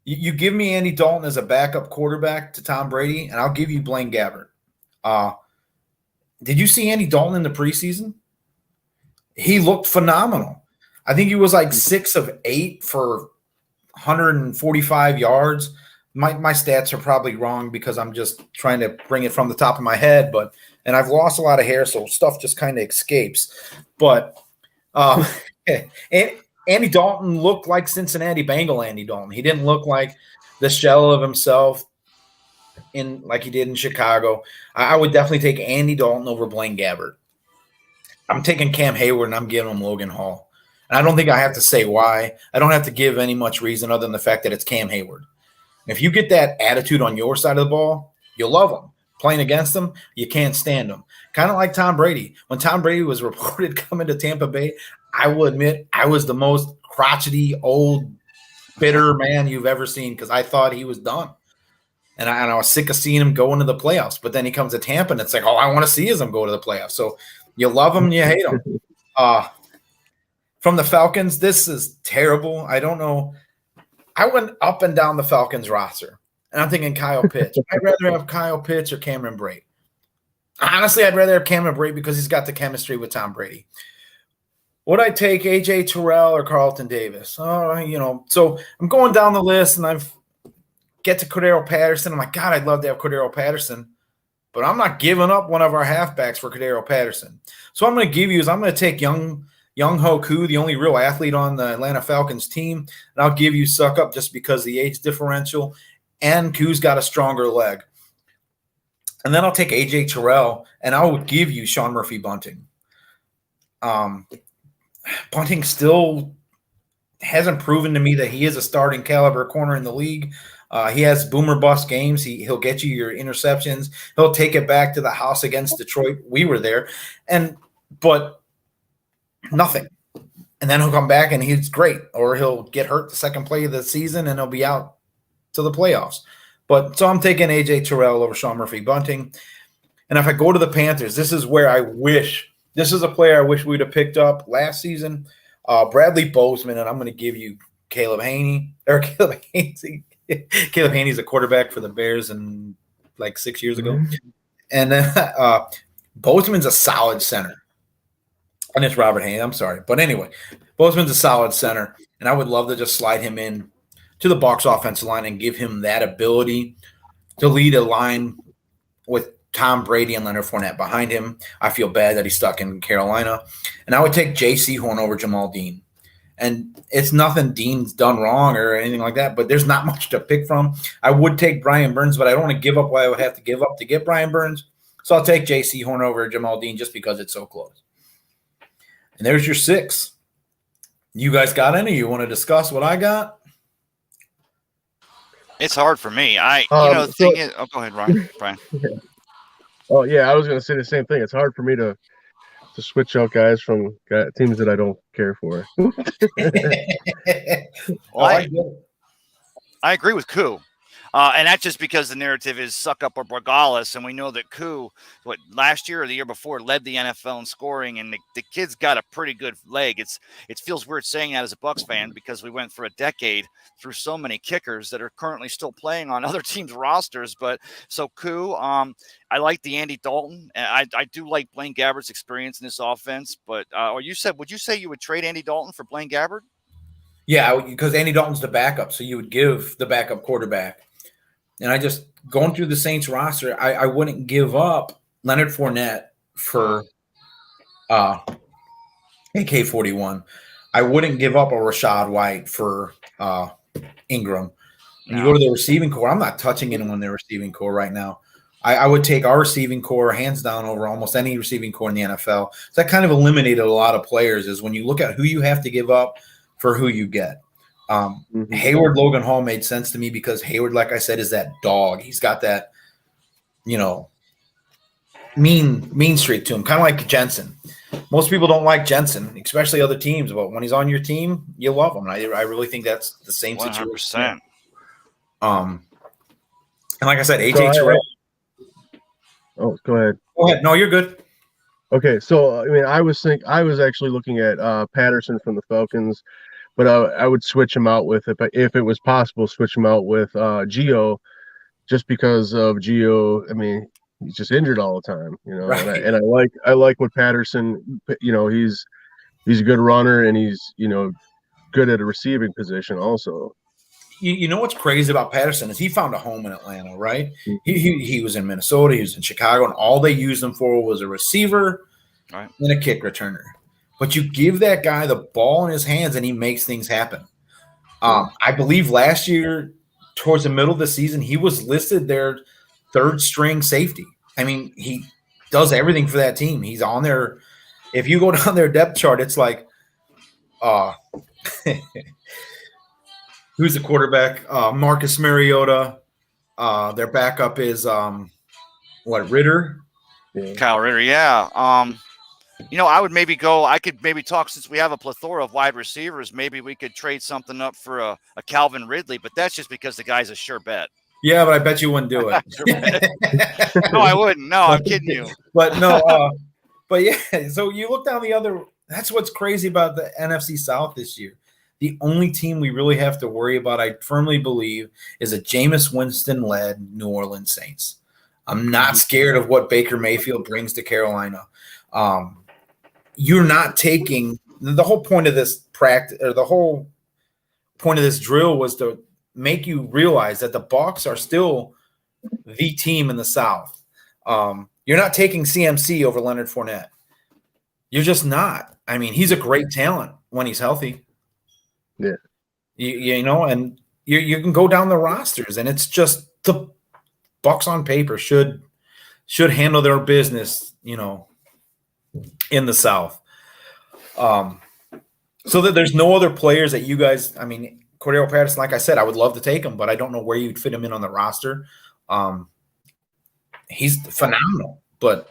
You give me Andy Dalton as a backup quarterback to Tom Brady, and I'll give you Blaine Gabbert. Did you see Andy Dalton in the preseason? He looked phenomenal. I think he was like 6 of 8 for 145 yards. My stats are probably wrong because I'm just trying to bring it from the top of my head, and I've lost a lot of hair, so stuff just kind of escapes. But Andy Dalton looked like Cincinnati Bengal Andy Dalton. He didn't look like the shell of himself like he did in Chicago. I would definitely take Andy Dalton over Blaine Gabbert. I'm taking Cam Hayward, and I'm giving him Logan Hall. And I don't think I have to say why. I don't have to give any much reason other than the fact that it's Cam Hayward. If you get that attitude on your side of the ball, you'll love him. Playing against him, you can't stand him. Kind of like Tom Brady. When Tom Brady was reported coming to Tampa Bay, I will admit I was the most crotchety, old, bitter man you've ever seen because I thought he was done. And I was sick of seeing him go into the playoffs. But then he comes to Tampa, and it's like, all I want to see is him go to the playoffs. So you love him, you hate him. From the Falcons, this is terrible. I don't know. I went up and down the Falcons roster. and I'm thinking Kyle Pitts. I'd rather have Kyle Pitts or Cameron Brate. Honestly, I'd rather have Cameron Brate because he's got the chemistry with Tom Brady. Would I take A.J. Terrell or Carlton Davis? So I'm going down the list, and I've get to Cordero Patterson. I'm like, God, I'd love to have Cordero Patterson, but I'm not giving up one of our halfbacks for Cordero Patterson. So what I'm going to give you is I'm going to take Young Ho Koo, the only real athlete on the Atlanta Falcons team, and I'll give you Suck Up just because of the age differential, and Koo's got a stronger leg. And then I'll take A.J. Terrell, and I would give you Sean Murphy-Bunting. Bunting still hasn't proven to me that he is a starting caliber corner in the league. He has boomer bust games. He'll get you your interceptions. He'll take it back to the house against Detroit. We were there, but nothing. And then he'll come back and he's great, or he'll get hurt the second play of the season and he'll be out to the playoffs. So I'm taking AJ Terrell over Sean Murphy-Bunting. And if I go to the Panthers, this is where this is a player I wish we'd have picked up last season. Bradley Bozeman, and I'm going to give you Caleb Haney. Caleb Haney's a quarterback for the Bears and like 6 years ago. And then Bozeman's a solid center. And it's Robert Haney. I'm sorry. But anyway, Bozeman's a solid center. And I would love to just slide him in to the Bucs offensive line and give him that ability to lead a line with Tom Brady and Leonard Fournette behind him. I feel bad that he's stuck in Carolina. And I would take J.C. Horn over Jamal Dean. And it's nothing Dean's done wrong or anything like that, but there's not much to pick from. I would take Brian Burns, but I don't want to give up what I would have to give up to get Brian Burns. So I'll take J.C. Horn over Jamal Dean just because it's so close. And there's your 6. You guys got any? You want to discuss what I got? It's hard for me. The thing is, go ahead, Brian. Oh yeah, I was going to say the same thing. It's hard for me to switch out guys from teams that I don't care for. Well, I agree with Koo. And that's just because the narrative is Suck Up or Borgalis, and we know that Koo, last year or the year before, led the NFL in scoring, and the kid's got a pretty good leg. It feels weird saying that as a Bucs fan because we went for a decade through so many kickers that are currently still playing on other teams' rosters. But so Koo, I like the Andy Dalton. I do like Blaine Gabbert's experience in this offense. But would you say you would trade Andy Dalton for Blaine Gabbert? Yeah, because Andy Dalton's the backup, so you would give the backup quarterback. And I just going through the Saints roster, I wouldn't give up Leonard Fournette for AK-41. I wouldn't give up a Rashad White for Ingram. When you go to the receiving core, I'm not touching anyone in their receiving core right now. I would take our receiving core hands down over almost any receiving core in the NFL. So that kind of eliminated a lot of players is when you look at who you have to give up for who you get. Hayward, Logan Hall made sense to me because Hayward, like I said, is that dog. He's got that, mean streak to him, kind of like Jensen. Most people don't like Jensen, especially other teams, but when he's on your team, you love him. And I really think that's the same 100%. situation. And like I said, AJ Terrell. Oh, go ahead. Go ahead. No, you're good. Okay, so I was actually looking at Patterson from the Falcons. But I would switch him out with if it was possible. Switch him out with Gio, just because of Gio. He's just injured all the time, Right. And I like what Patterson. He's a good runner and he's good at a receiving position also. You know what's crazy about Patterson is he found a home in Atlanta, right? Mm-hmm. He was in Minnesota, he was in Chicago, and all they used him for was a receiver and a kick returner. But you give that guy the ball in his hands and he makes things happen. I believe last year, towards the middle of the season, he was listed their third string safety. He does everything for that team. He's on there. If you go down their depth chart, it's like who's the quarterback? Marcus Mariota. Their backup is Ritter? Yeah. Kyle Ritter, yeah. I could maybe talk, since we have a plethora of wide receivers, maybe we could trade something up for a Calvin Ridley, but that's just because the guy's a sure bet. Yeah, but I bet you wouldn't do it. No, I wouldn't. No, I'm kidding you. But no, but yeah, so you look down the other – that's what's crazy about the NFC South this year. The only team we really have to worry about, I firmly believe, is a Jameis Winston-led New Orleans Saints. I'm not scared of what Baker Mayfield brings to Carolina. You're not taking – the whole point of this practice, or the whole point of this drill was to make you realize that the Bucs are still the team in the South. You're not taking CMC over Leonard Fournette. You're just not. I mean, he's a great talent when he's healthy. Yeah. You know, and you can go down the rosters, and it's just the Bucs on paper should handle their business, you know, in the South. So that there's no other players that you guys – I mean, Cordero Patterson, like I said, I would love to take him, but I don't know where you'd fit him in on the roster. He's phenomenal, but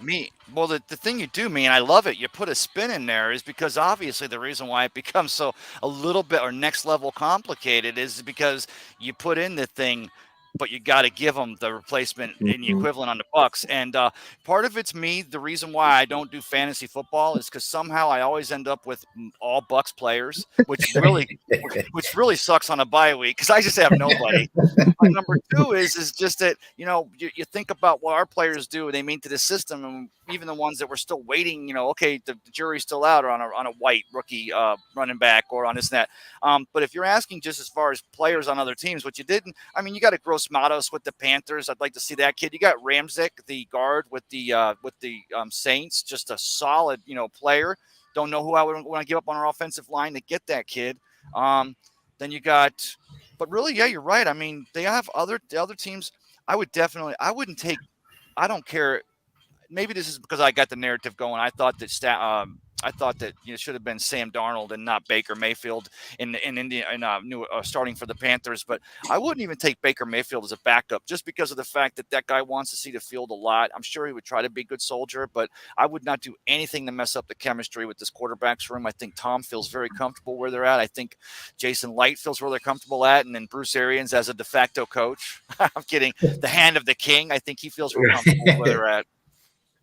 well, the thing you do, man, I love it. You put a spin in there is because obviously the reason why it becomes so a little bit or next level complicated is because you put in the thing, but you got to give them the replacement in the equivalent on the Bucs. And part of it's me. The reason why I don't do fantasy football is because somehow I always end up with all Bucs players, which really sucks on a bye week because I just have nobody. But number two is just that, you know, you think about what our players do, they mean to the system, and even the ones that we're still waiting, you know, okay, the jury's still out on a white rookie running back or on this and that. But if you're asking just as far as players on other teams, what you didn't, I mean, you got a Gross Matos with the Panthers. I'd like to see that kid. You got Ramczyk, the guard with the Saints, just a solid, you know, player. Don't know who I would want to give up on our offensive line to get that kid. Then you got, but really, yeah, you're right. I mean, they have the other teams. I wouldn't take. I don't care. Maybe this is because I got the narrative going. I thought that it should have been Sam Darnold and not Baker Mayfield in India starting for the Panthers. But I wouldn't even take Baker Mayfield as a backup just because of the fact that guy wants to see the field a lot. I'm sure he would try to be a good soldier, but I would not do anything to mess up the chemistry with this quarterback's room. I think Tom feels very comfortable where they're at. I think Jason Light feels where they're comfortable at, and then Bruce Arians as a de facto coach. I'm kidding. The hand of the king. I think he feels real comfortable where they're at.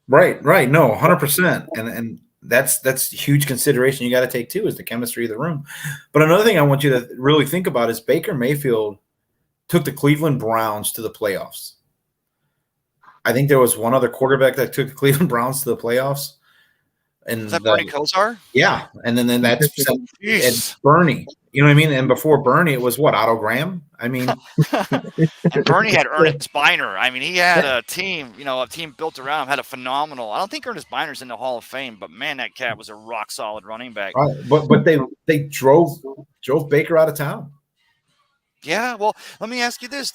Right. No, 100%. And that's huge consideration you got to take too, is the chemistry of the room. But another thing I want you to really think about is Baker Mayfield took the Cleveland Browns to the playoffs. I think there was one other quarterback that took the Cleveland Browns to the playoffs. And is that Bernie Kosar? Yeah. And then that's Bernie. You know what I mean? And before Bernie, it was what, Otto Graham? I mean, and Bernie had Ernest Biner. I mean, he had a team built around him, had a phenomenal. I don't think Ernest Biner's in the Hall of Fame, but man, that cat was a rock solid running back. Right. But they drove Baker out of town. Yeah. Well, let me ask you this: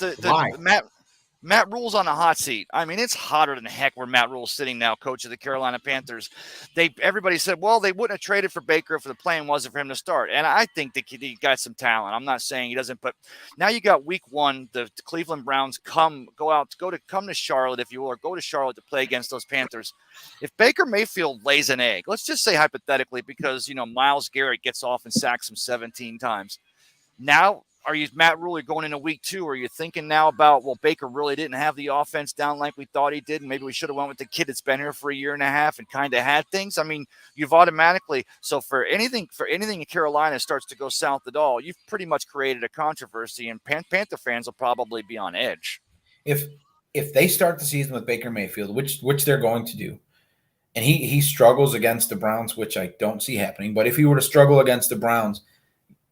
Matt Rule's on the hot seat. I mean, it's hotter than heck where Matt Rule's sitting now, coach of the Carolina Panthers. Everybody said, well, they wouldn't have traded for Baker if the plan wasn't for him to start. And I think that he got some talent. I'm not saying he doesn't, but now you got week one, the Cleveland Browns come to Charlotte, if you will, or go to Charlotte to play against those Panthers. If Baker Mayfield lays an egg, let's just say hypothetically, because, you know, Myles Garrett gets off and sacks him 17 times. Now, are you Matt Rule going into week two? Are you thinking now about, well, Baker really didn't have the offense down like we thought he did, and maybe we should have went with the kid that's been here for a year and a half and kind of had things? I mean, you've automatically, so for anything in Carolina starts to go south at all, you've pretty much created a controversy, and Panther fans will probably be on edge. If they start the season with Baker Mayfield, which they're going to do, and he struggles against the Browns, which I don't see happening, but if he were to struggle against the Browns,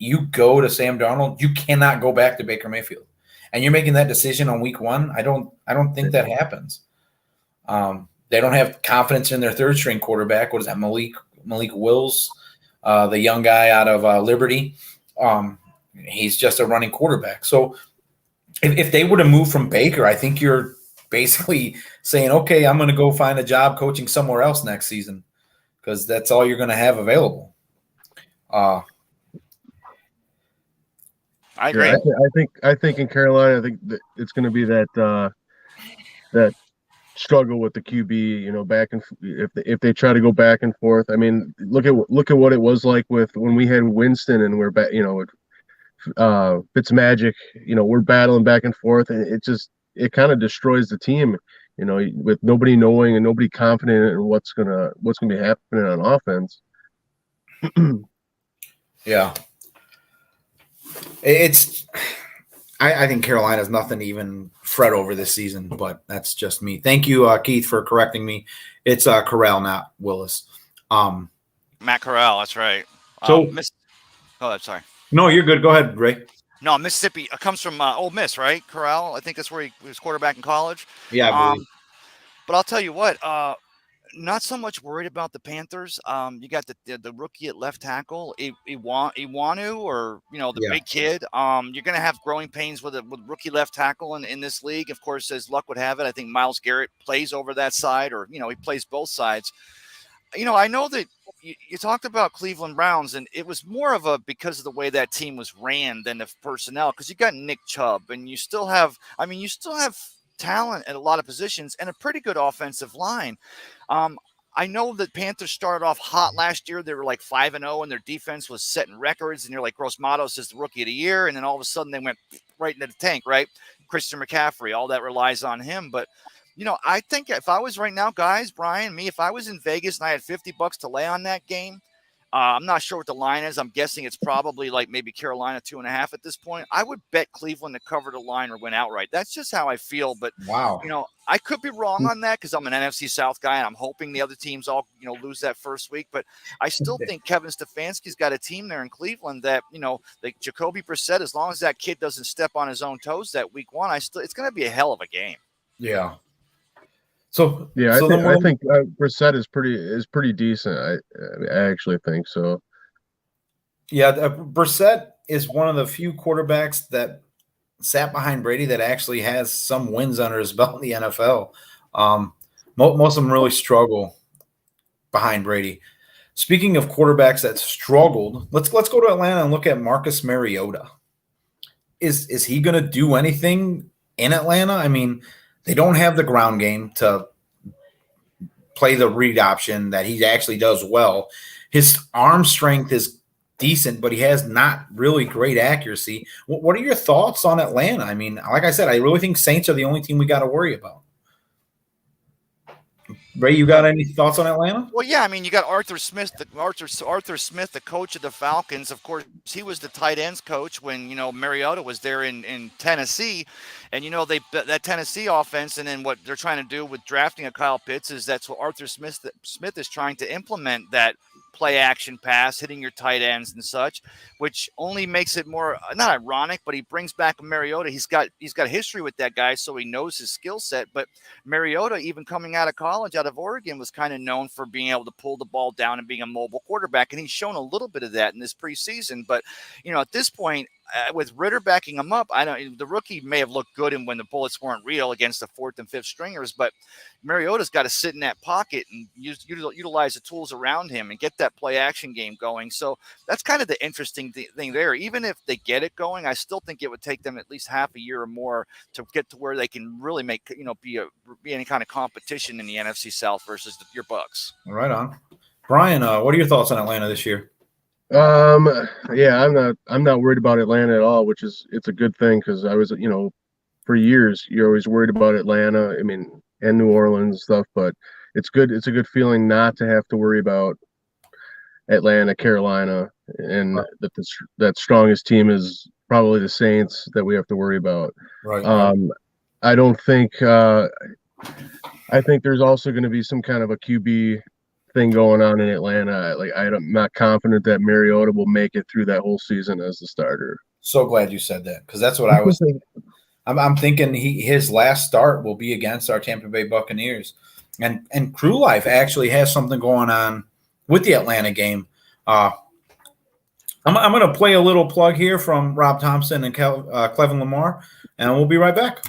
you go to Sam Darnold, you cannot go back to Baker Mayfield. And you're making that decision on week one. I don't think that happens. They don't have confidence in their third string quarterback. What is that? Malik Wills, the young guy out of Liberty. He's just a running quarterback. So if they were to move from Baker, I think you're basically saying, okay, I'm going to go find a job coaching somewhere else next season, because that's all you're going to have available. I agree. Yeah, I think in Carolina, I think that it's going to be that struggle with the QB, you know, back and if they try to go back and forth. I mean, look at what it was like with when we had Winston and we're back, you know, Fitzmagic, you know, we're battling back and forth, and it kind of destroys the team, you know, with nobody knowing and nobody confident in what's gonna be happening on offense. Yeah. It's I think Carolina's nothing to even fret over this season, but that's just me. Thank you, Keith, for correcting me. It's Corral, not Willis. Matt Corral, that's right. So, Sorry. No, you're good. Go ahead, Ray. No, Mississippi comes from Ole Miss, right? Corral, I think that's where he was quarterback in college. Yeah, I believe. But I'll tell you what, not so much worried about the Panthers. You got the rookie at left tackle, Iwanu, or the big kid. You're going to have growing pains with rookie left tackle in this league. Of course, as luck would have it, I think Myles Garrett plays over that side, or he plays both sides. I know that you talked about Cleveland Browns, and it was more of because of the way that team was ran than the personnel. Because you got Nick Chubb, and you still have talent at a lot of positions and a pretty good offensive line. I know that Panthers started off hot last year. They were like 5-0, and their defense was setting records. And you're like, Gross Matos is the rookie of the year, and then all of a sudden they went right into the tank, right? Christian McCaffrey, all that relies on him, but. I think if I was right now, guys, Brian, if I was in Vegas and I had $50 to lay on that game, I'm not sure what the line is. I'm guessing it's probably like maybe Carolina 2.5 at this point. I would bet Cleveland to cover the line or win outright. That's just how I feel. But, wow, I could be wrong on that because I'm an NFC South guy and I'm hoping the other teams all, lose that first week. But I still think Kevin Stefanski's got a team there in Cleveland that, like Jacoby Brissett, as long as that kid doesn't step on his own toes that week one, it's going to be a hell of a game. Yeah. So yeah, I think Brissett is pretty decent. I actually think so. Yeah, Brissett is one of the few quarterbacks that sat behind Brady that actually has some wins under his belt in the NFL. Most of them really struggle behind Brady. Speaking of quarterbacks that struggled, let's go to Atlanta and look at Marcus Mariota. Is he going to do anything in Atlanta? I mean, they don't have the ground game to play the read option that he actually does well. His arm strength is decent, but he has not really great accuracy. What are your thoughts on Atlanta? I mean, like I said, I really think Saints are the only team we got to worry about. Ray, you got any thoughts on Atlanta? Well, yeah, I mean, you got Arthur Smith, the coach of the Falcons. Of course, he was the tight ends coach when Mariota was there in Tennessee, and that Tennessee offense, and then what they're trying to do with drafting a Kyle Pitts is that's what Arthur Smith is trying to implement, that play action pass, hitting your tight ends and such, which only makes it more not ironic, but he brings back Mariota. He's got history with that guy, so he knows his skill set. But Mariota, even coming out of college, out of Oregon, was kind of known for being able to pull the ball down and being a mobile quarterback, and he's shown a little bit of that in this preseason. But at this point, with Ritter backing him up, the rookie may have looked good when the bullets weren't real against the fourth and fifth stringers, but Mariota's got to sit in that pocket and utilize the tools around him and get that play action game going. So that's kind of the interesting thing there. Even if they get it going, I still think it would take them at least half a year or more to get to where they can really make, be any kind of competition in the NFC South versus your Bucs. Right on. Brian, what are your thoughts on Atlanta this year? Yeah, I'm not worried about Atlanta at all, it's a good thing, because I was, for years you're always worried about Atlanta, and New Orleans and stuff, but it's good. It's a good feeling not to have to worry about Atlanta, Carolina, and that strongest team is probably the Saints that we have to worry about. Right. I don't think, I think there's also going to be some kind of a QB thing going on in Atlanta. I'm not confident that Mariota will make it through that whole season as the starter. So glad you said that, because that's what I was thinking. I'm thinking his last start will be against our Tampa Bay Buccaneers, and Crew Life actually has something going on with the Atlanta game. I'm going to play a little plug here from Rob Thompson and Clevin Lamar, and we'll be right back.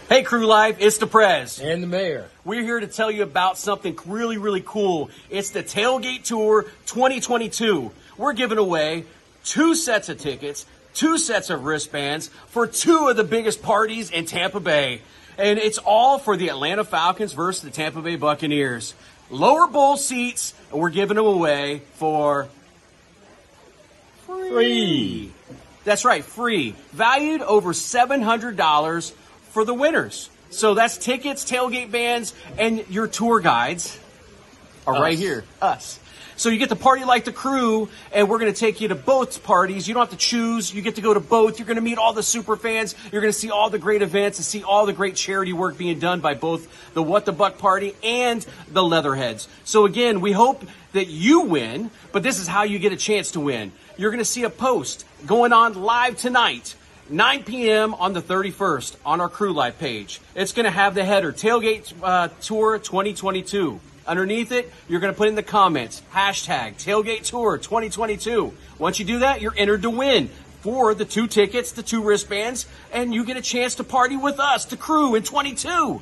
Hey, Crew Life, it's the Prez. And the mayor. We're here to tell you about something really, really cool. It's the Tailgate Tour 2022. We're giving away 2 sets of tickets, 2 sets of wristbands for 2 of the biggest parties in Tampa Bay. And it's all for the Atlanta Falcons versus the Tampa Bay Buccaneers. Lower bowl seats, and we're giving them away for free. That's right, free. Valued over $700 for the winners. So that's tickets, tailgate bands, and your tour guides are right here. Us. So you get to party like the crew, and we're going to take you to both parties. You don't have to choose. You get to go to both. You're going to meet all the super fans. You're going to see all the great events and see all the great charity work being done by both the What the Buck Party and the Leatherheads. So again, we hope that you win, but this is how you get a chance to win. You're going to see a post going on live tonight, 9 p.m. on the 31st on our Crew Live page. It's going to have the header, Tailgate Tour 2022. Underneath it, you're going to put in the comments, hashtag Tailgate Tour 2022. Once you do that, you're entered to win for the 2 tickets, the 2 wristbands, and you get a chance to party with us, the crew, in 22.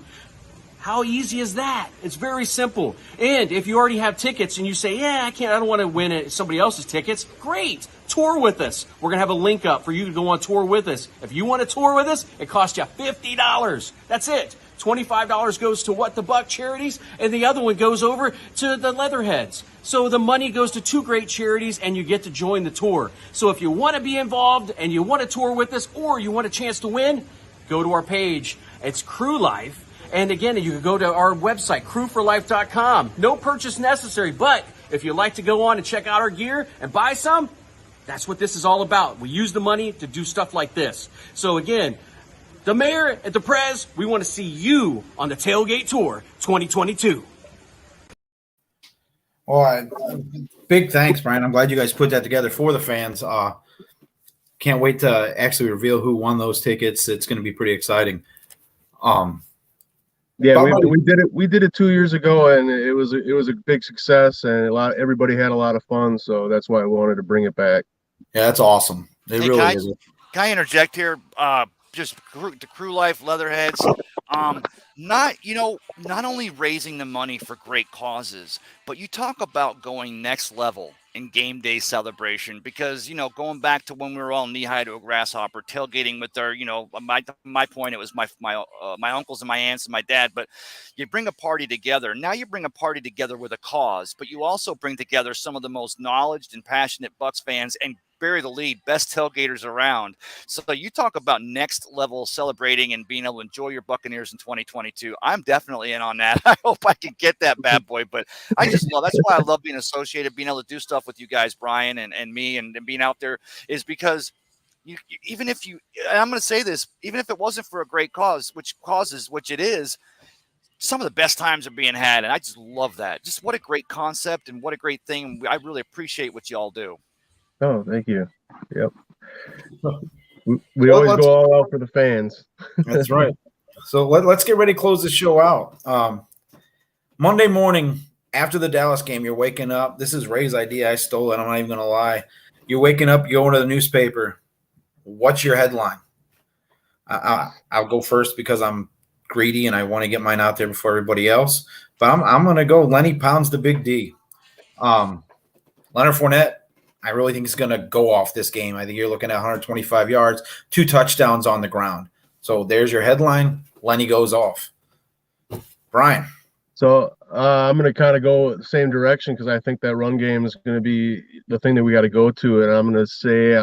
How easy is that? It's very simple. And if you already have tickets and you say, I don't want to win somebody else's tickets, great. Tour with us. We're going to have a link up for you to go on tour with us. If you want to tour with us, it costs you $50. That's it. $25 goes to What the Buck charities, and the other one goes over to the Leatherheads. So the money goes to 2 great charities, and you get to join the tour. So if you want to be involved and you want to tour with us, or you want a chance to win, go to our page. It's Crew Life. And again, you can go to our website, crewforlife.com. No purchase necessary, but if you'd like to go on and check out our gear and buy some, that's what this is all about. We use the money to do stuff like this. So again, the mayor and the prez, we want to see you on the Tailgate Tour 2022. Well, big thanks, Brian. I'm glad you guys put that together for the fans. Can't wait to actually reveal who won those tickets. It's going to be pretty exciting. Yeah, we did it. We did it 2 years ago, and it was a big success, and everybody had a lot of fun. So that's why I wanted to bring it back. Yeah, that's awesome. It Hey, really is. Can I interject here? Just the Crew Life Leatherheads. Not only raising the money for great causes, but you talk about going next level in game day celebration, because going back to when we were all knee high to a grasshopper, tailgating with our my point, it was my uncles and my aunts and my dad. But you bring a party together. Now you bring a party together with a cause, but you also bring together some of the most knowledgeable and passionate Bucs fans, and bury the lead, best tailgaters around. So you talk about next level celebrating and being able to enjoy your Buccaneers in 2022. I'm definitely in on that. I hope I can get that bad boy, but that's why I love being associated, being able to do stuff with you guys, Brian and me, and being out there, is because even if I'm going to say this, even if it wasn't for a great cause, which it is, some of the best times are being had. And I just love that. Just what a great concept and what a great thing. I really appreciate what you all do. Oh, thank you. Yep. We always go all out for the fans. That's right. So let's get ready to close the show out. Monday morning after the Dallas game, you're waking up. This is Ray's idea. I stole it. I'm not even going to lie. You're waking up, you go into the newspaper. What's your headline? I'll go first because I'm greedy and I want to get mine out there before everybody else. But I'm going to go Lenny pounds the big D. Leonard Fournette, I really think he's going to go off this game. I think you're looking at 125 yards, 2 touchdowns on the ground. So there's your headline. Lenny goes off. Brian. So I'm going to kind of go the same direction because I think that run game is going to be the thing that we got to go to. And I'm going to say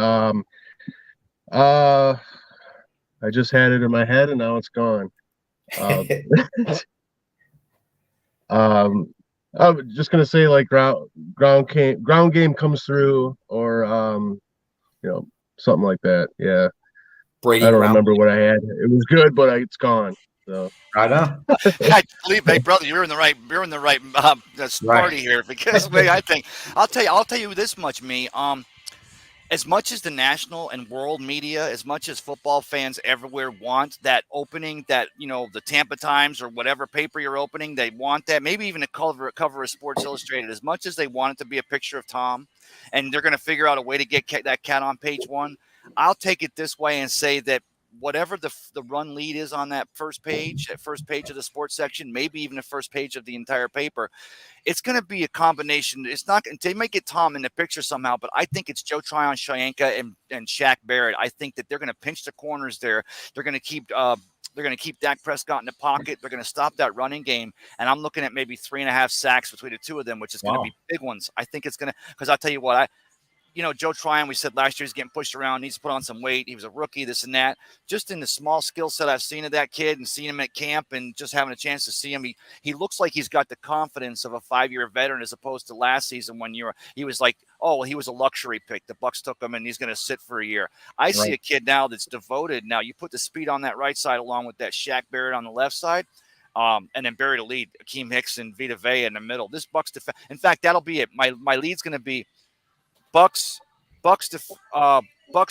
I just had it in my head and now it's gone. I'm just gonna say like ground game comes through, or something like that. Yeah, Brady. I don't remember what I had. It was good, but it's gone. So right on. I believe, hey brother, you're in the right party here, because I think I'll tell you this much, me. As much as the national and world media, as much as football fans everywhere want that opening, that, the Tampa Times or whatever paper you're opening, they want that, maybe even a cover of Sports Illustrated, as much as they want it to be a picture of Tom, and they're going to figure out a way to get that cat on page 1, I'll take it this way and say that whatever the run lead is on that first page of the sports section, maybe even the first page of the entire paper, it's going to be a combination. It's not, they might get Tom in the picture somehow, but I think it's Joe Tryon-Shoyinka and Shaq Barrett. I think that they're going to pinch the corners there. They're going to keep Dak Prescott in the pocket. They're going to stop that running game. And I'm looking at maybe 3.5 sacks between the two of them, which is going to be big ones. I think it's going to, because I'll tell you what, Joe Tryon, we said last year he's getting pushed around, needs to put on some weight. He was a rookie, this and that. Just in the small skill set I've seen of that kid and seen him at camp and just having a chance to see him, he looks like he's got the confidence of a 5-year veteran as opposed to last season when he was like, oh, he was a luxury pick. The Bucs took him and he's going to sit for a year. I see a kid now that's devoted. Now you put the speed on that right side along with that Shaq Barrett on the left side. And then Barry to lead, Akeem Hicks and Vita Vea in the middle. This Bucs defense. In fact, that'll be it. My lead's going to be Bucs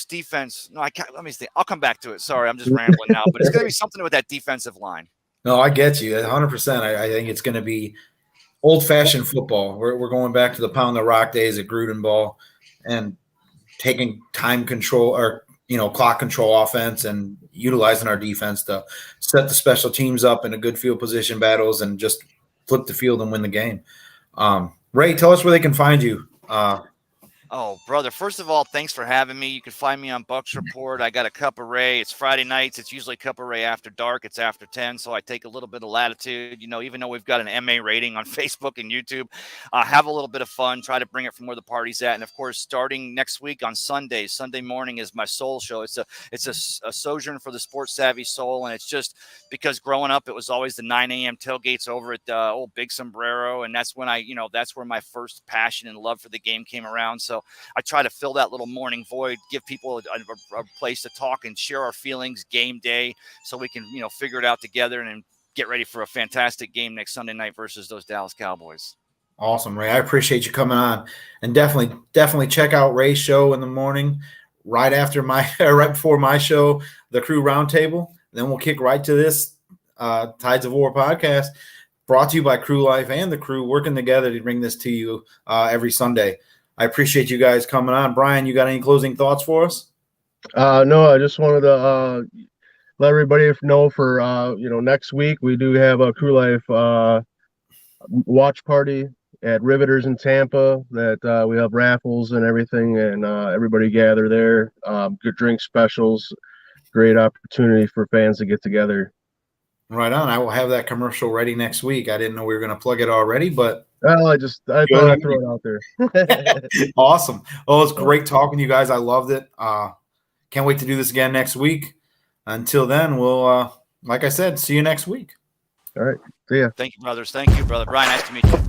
defense. No, I can't. Let me see. I'll come back to it. Sorry, I'm just rambling now. But it's going to be something with that defensive line. No, I get you 100%. I think it's going to be old-fashioned football. We're going back to the pound the rock days at Gruden ball and taking time control or clock control offense and utilizing our defense to set the special teams up in a good field position battles and just flip the field and win the game. Ray, tell us where they can find you. Oh, brother, first of all, thanks for having me. You can find me on Bucs Report. I got a Cup of Ray. It's Friday nights. It's usually Cup of Ray after dark. It's after 10, so I take a little bit of latitude. Even though we've got an MA rating on Facebook and YouTube, have a little bit of fun, try to bring it from where the party's at. And, of course, starting next week on Sunday morning is my Soul Show. It's a sojourn for the sports-savvy soul, and it's just because growing up it was always the 9 a.m. tailgates over at old Big Sombrero, and that's when that's where my first passion and love for the game came around. So I try to fill that little morning void, give people a place to talk and share our feelings game day so we can, figure it out together and get ready for a fantastic game next Sunday night versus those Dallas Cowboys. Awesome, Ray. I appreciate you coming on. And definitely check out Ray's show in the morning right before my show, the Crew Roundtable. Then we'll kick right to this Tides of War podcast brought to you by Crew Life and the Crew working together to bring this to you every Sunday. I appreciate you guys coming on. Bryan, you got any closing thoughts for us? No, I just wanted to let everybody know for next week we do have a Crew Life watch party at Riveters in Tampa. That we have raffles and everything, and everybody gather there. Good drink specials, great opportunity for fans to get together. Right on. I will have that commercial ready next week. I didn't know we were going to plug it already, but well, I thought I'd throw it out there. Awesome. Well, it's great talking to you guys. I loved it. Can't wait to do this again next week. Until then, we'll, like I said, see you next week. All right. See ya. Thank you, brothers. Thank you, brother. Bryan, nice to meet you.